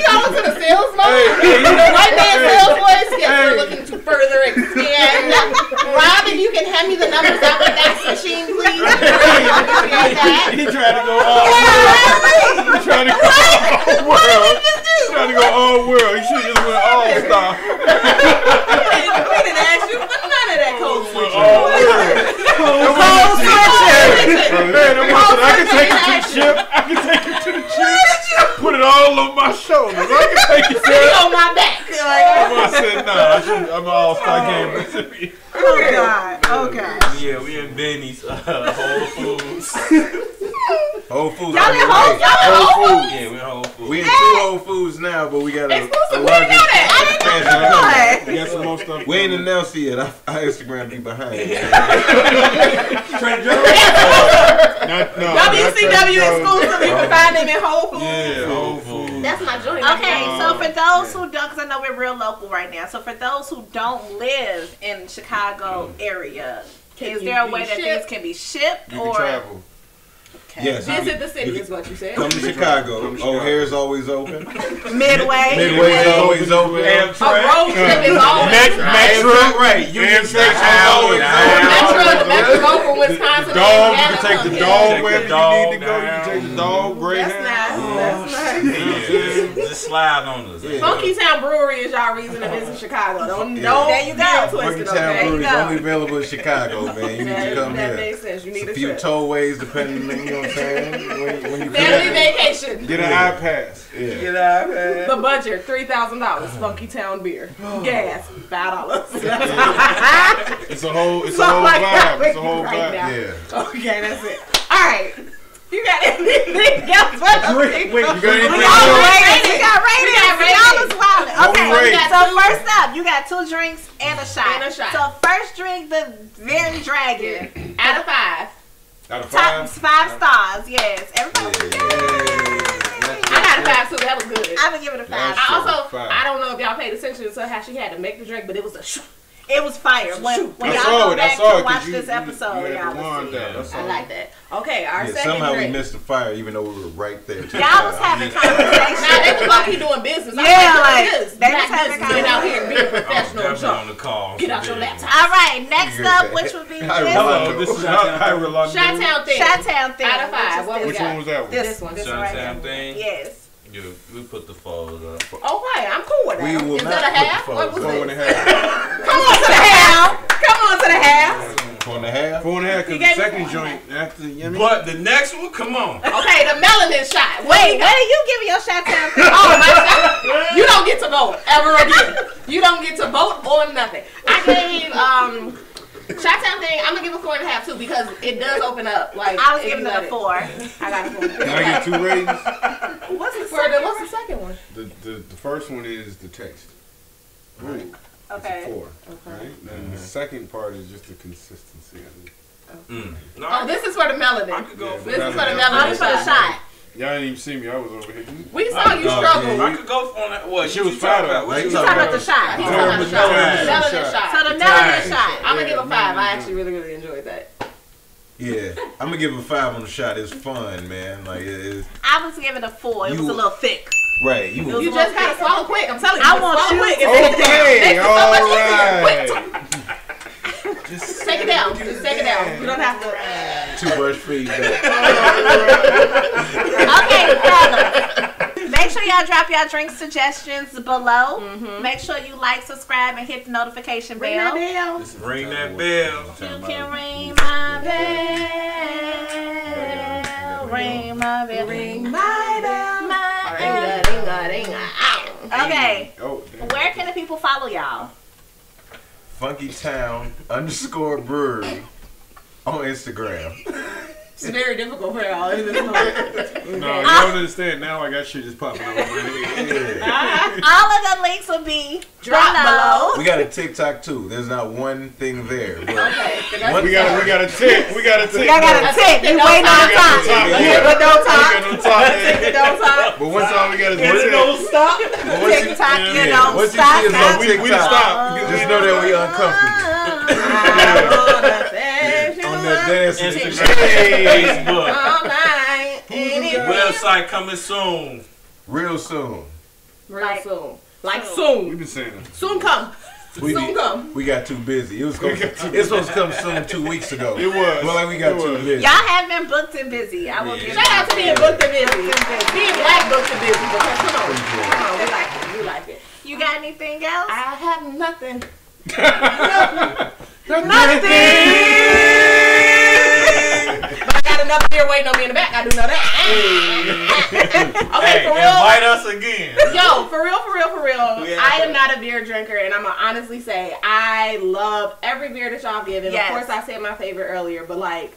going to the sales mode? The white man sales voice? Yes, we're looking to further expand. Robin, you can hand me the numbers out the fax machine, please.
He trying to go all world. He trying to go all world. Trying to go all world. He should just went all star.
We didn't ask you for none of that code switch.
All world.
Code switch.
Man, I can take it to the ship. I can take it to the ship. Put it all on my shoulders. I can take it
Sit on my back.
I said, nah, I'm an all-star game.
Oh, God. Oh, God.
Yeah, we in Benny's, Whole Foods.
Whole Foods.
Y'all in Whole Foods?
Yeah, we're Whole Foods.
We in 2 Whole Foods now, but we got a larger expansion coming.
We got some more stuff.
We ain't announced it yet. Our Instagram be behind it.
WCW exclusive. You can find them in Whole Foods.
Yeah, Whole Foods.
That's my joint.
Okay, so for those who don't, because I know we're real local right now, so for those who don't live in the Chicago area, is there a way that things can be shipped?
You can travel.
Yes.
Visit the city is what you said.
Come to Chicago. O'Hare's always open.
Midway's
Midway's always open.
A road trip is always
Metro, right? Union Station.
Metro from Wisconsin.
Dog, you can take the dog wherever you need to go. You can take the dog, Greyhound.
That's nice.
Just slide on us.
Funkytown Brewery is y'all reason to visit Chicago. Don't there you go.
Funkytown Brewery is only available in Chicago, man. You need to come here.
That makes sense. You need
a few tollways, depending on, you know what I'm saying? When you
family vacation.
Get an iPass.
Yeah.
Get out, man.
The budget, $3,000. Funkytown beer. Gas, $5.
It's a whole vibe. It's a whole vibe.
Yeah.
Okay, that's it. All right. You got anything else?
Wait, you got anything
We got ratings. Y'all is wild. Okay, so first up, you got 2 drinks and a shot. So first drink, the very dragon.
Out of 5.
Out of 5?
Top 5 stars, yes. Everybody
I got a 5 too. That was good.
I'm gonna give it a 5.
I don't know if y'all paid attention to how she had to make the drink, but it was a
It was fire. When y'all go back to watch this episode, y'all will see. I like that.
Okay, our second
somehow
drink.
we missed the fire, even though we were right there.
Y'all was having conversations.
Now they was low-key doing business.
They was having conversations.
Get out here and be a professional.
On the call.
Get out your laptop.
All right, next up, which would be
Hello, this is
Chitown Thing.
Chitown Thing.
Out of 5.
Which one was that one?
This one.
Chitown Thing.
Yes.
We put the fours up.
Okay, I'm cool with that.
We will
Is
not
that a half?
put the
What was
Four and
it?
a half.
Come on to the half. Come on to the half.
4.5.
4.5 because the second joint after
But the next one, come on.
Okay, the melanin shot.
Wait, what are you giving your Chitown Thing?
Oh, my shot. You don't get to vote ever again. You don't get to vote on nothing. I gave Chitown Thing, I'm gonna give a 4.5 too because it does open up. Like
I was giving it a 4.
I got a 4.
Can I get 2 ratings?
What's the second one?
The first one is the taste. Right.
Okay.
It's a 4. Right. And the second part is just the consistency of it.
Oh, this is for the melanin.
I could go for
This is for the
I'm
melanin
for the shot.
Y'all didn't even see me. I was over here.
We saw you struggle.
I could go for that. What?
She was fired up.
You talking about the shot?
He's talking about the shot. Melanin shot.
So the melanin shot.
I'm gonna give a 5. I actually really enjoyed that.
Yeah, I'm gonna give it a 5 on the shot. It's fun, man. Like it's
I was giving it a 4. It was a little thick.
right.
You just gotta swallow quick. I'm telling you.
I want you.
Okay, all right.
Just take it down. Just take it down. You don't have to.
too much feedback.
Okay, fellas. Make sure y'all drop y'all drink suggestions below. Make sure you like, subscribe, and hit the notification bell.
Ring that bell.
You can ring my bell. Ring my bell. Ring my bell. Okay. Where can the people follow y'all?
Funkytown _brewery on Instagram.
It's very difficult for y'all.
No, you don't understand. Now I got shit just popping up.
All of the links will be
Drop below.
We got a TikTok too. There's not one thing there. But
We got a tick. We got a tick.
Y'all got a tick. You waiting on the top.
But don't talk.
Don't talk. But once all we got is one tick.
Don't stop.
TikTok, you know,
once you see us on
We
TikTok,
stop.
just know that we uncomfortable. On that dancing
Facebook.
All night.
Website coming soon.
real soon.
Real soon. Like soon.
We've been saying that.
Soon come. Soon come.
We got too busy. It's supposed to come soon 2 weeks ago.
It was.
Well, like we got too busy.
Y'all have been booked and busy. I will give
Shout out to being booked and busy. Being black booked and busy. Because come on. We like it. We like it.
You got anything else?
I have nothing. But I got another beer waiting on me in the back. I do know that. Okay, for real.
Invite us again.
Yo, for real. Yeah. I am not a beer drinker, and I'm gonna honestly say I love every beer that y'all give. And of course, I said my favorite earlier, but like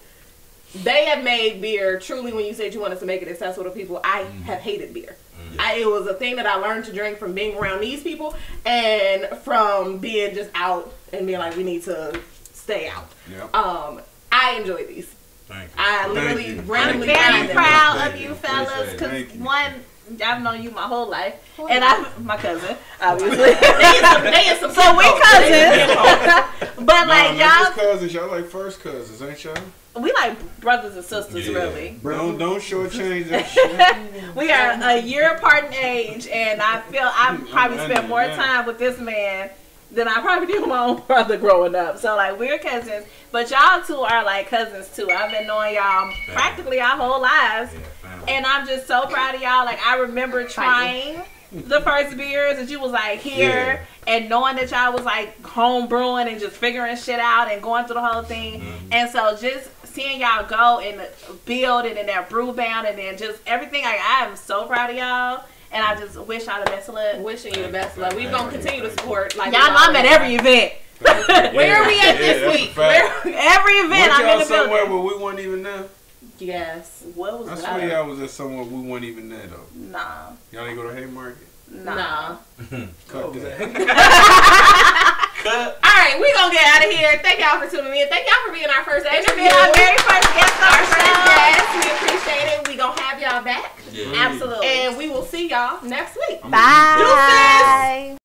they have made beer truly. When you said you wanted to make it accessible to people, I have hated beer. It was a thing that I learned to drink from being around these people and from being just out and being like, we need to stay out. Yep. I enjoy these.
Thank you.
I literally randomly
I'm very
find them.
proud of you fellas because one, I've known you my whole life, and I'm my cousin, obviously. So we cousins, but like y'all,
just cousins. Y'all like first cousins, ain't y'all?
we like brothers and sisters, really.
Don't shortchange that shit.
We are a year apart in age, and I feel I probably spent more time with this man than I probably did with my own brother growing up. So like we're cousins, but y'all two are like cousins too. I've been knowing y'all practically our whole lives, and I'm just so proud of y'all. Like I remember trying the first beers that you was like here, and knowing that y'all was like home brewing and just figuring shit out and going through the whole thing. And so just seeing y'all go and build and in that brew bound and then just everything, like I am so proud of y'all. And I just wish y'all the best of luck.
Wishing you the best of luck. We're going to continue to support. Like
y'all know I'm at every event.
Where are we at this week?
Every event I'm in the
somewhere
building.
where we weren't even there?
Yes.
What was
I
that?
swear y'all was at somewhere we weren't even there though.
Nah.
Y'all ain't go to Haymarket?
Nah.
Cut that.
Alright, we're going to get out of here. Thank y'all for tuning in. Thank y'all for being our first interview.
Our very first guest on our show.
Yes, we appreciate it. We're going to have y'all back.
Yeah.
Absolutely.
And we will see y'all next week.
Bye. Deuces.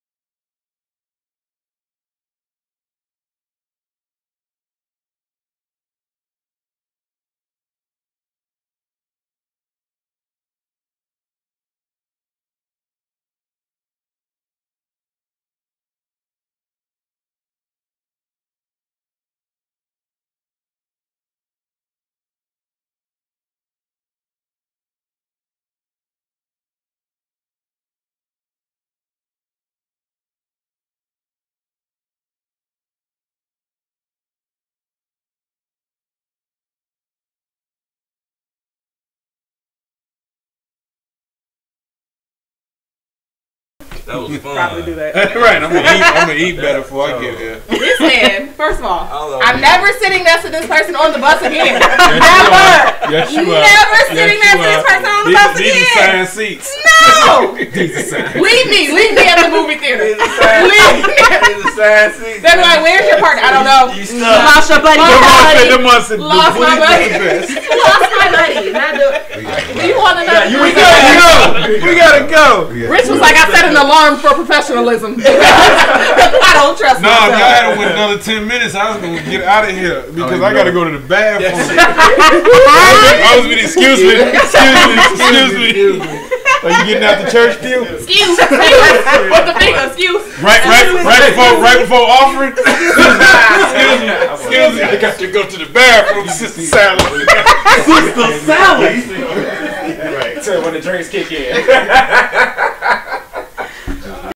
That was fun.
Probably do that.
Right, I'm gonna eat better before I get there.
This man, first of all,
Hello.
I'm never sitting next to this person on the bus again. Never.
Yes, you are.
Never sitting next to this person on the bus
These
again.
are signed seats.
No.
These are signed.
Leave me at the movie theater. Leave me.
These are signed seats.
They're like, where's your partner? I don't know.
You stuck.
Lost your buddy.
Lost my buddy. Lost my buddy. Not do it. Do you want to know?
We gotta go.
Rich was like, I set an alarm for professionalism. I don't trust
No, if y'all
myself.
had went another 10 minutes, I was gonna get out of here because I gotta go to the bathroom. I was being excuse me. Are you getting out the church pew?
Excuse. What the finger? Excuse.
Right before offering. Excuse me. I got to go to the bathroom, Sister Sally.
Sister Sally.
Right. So when the drinks kick in.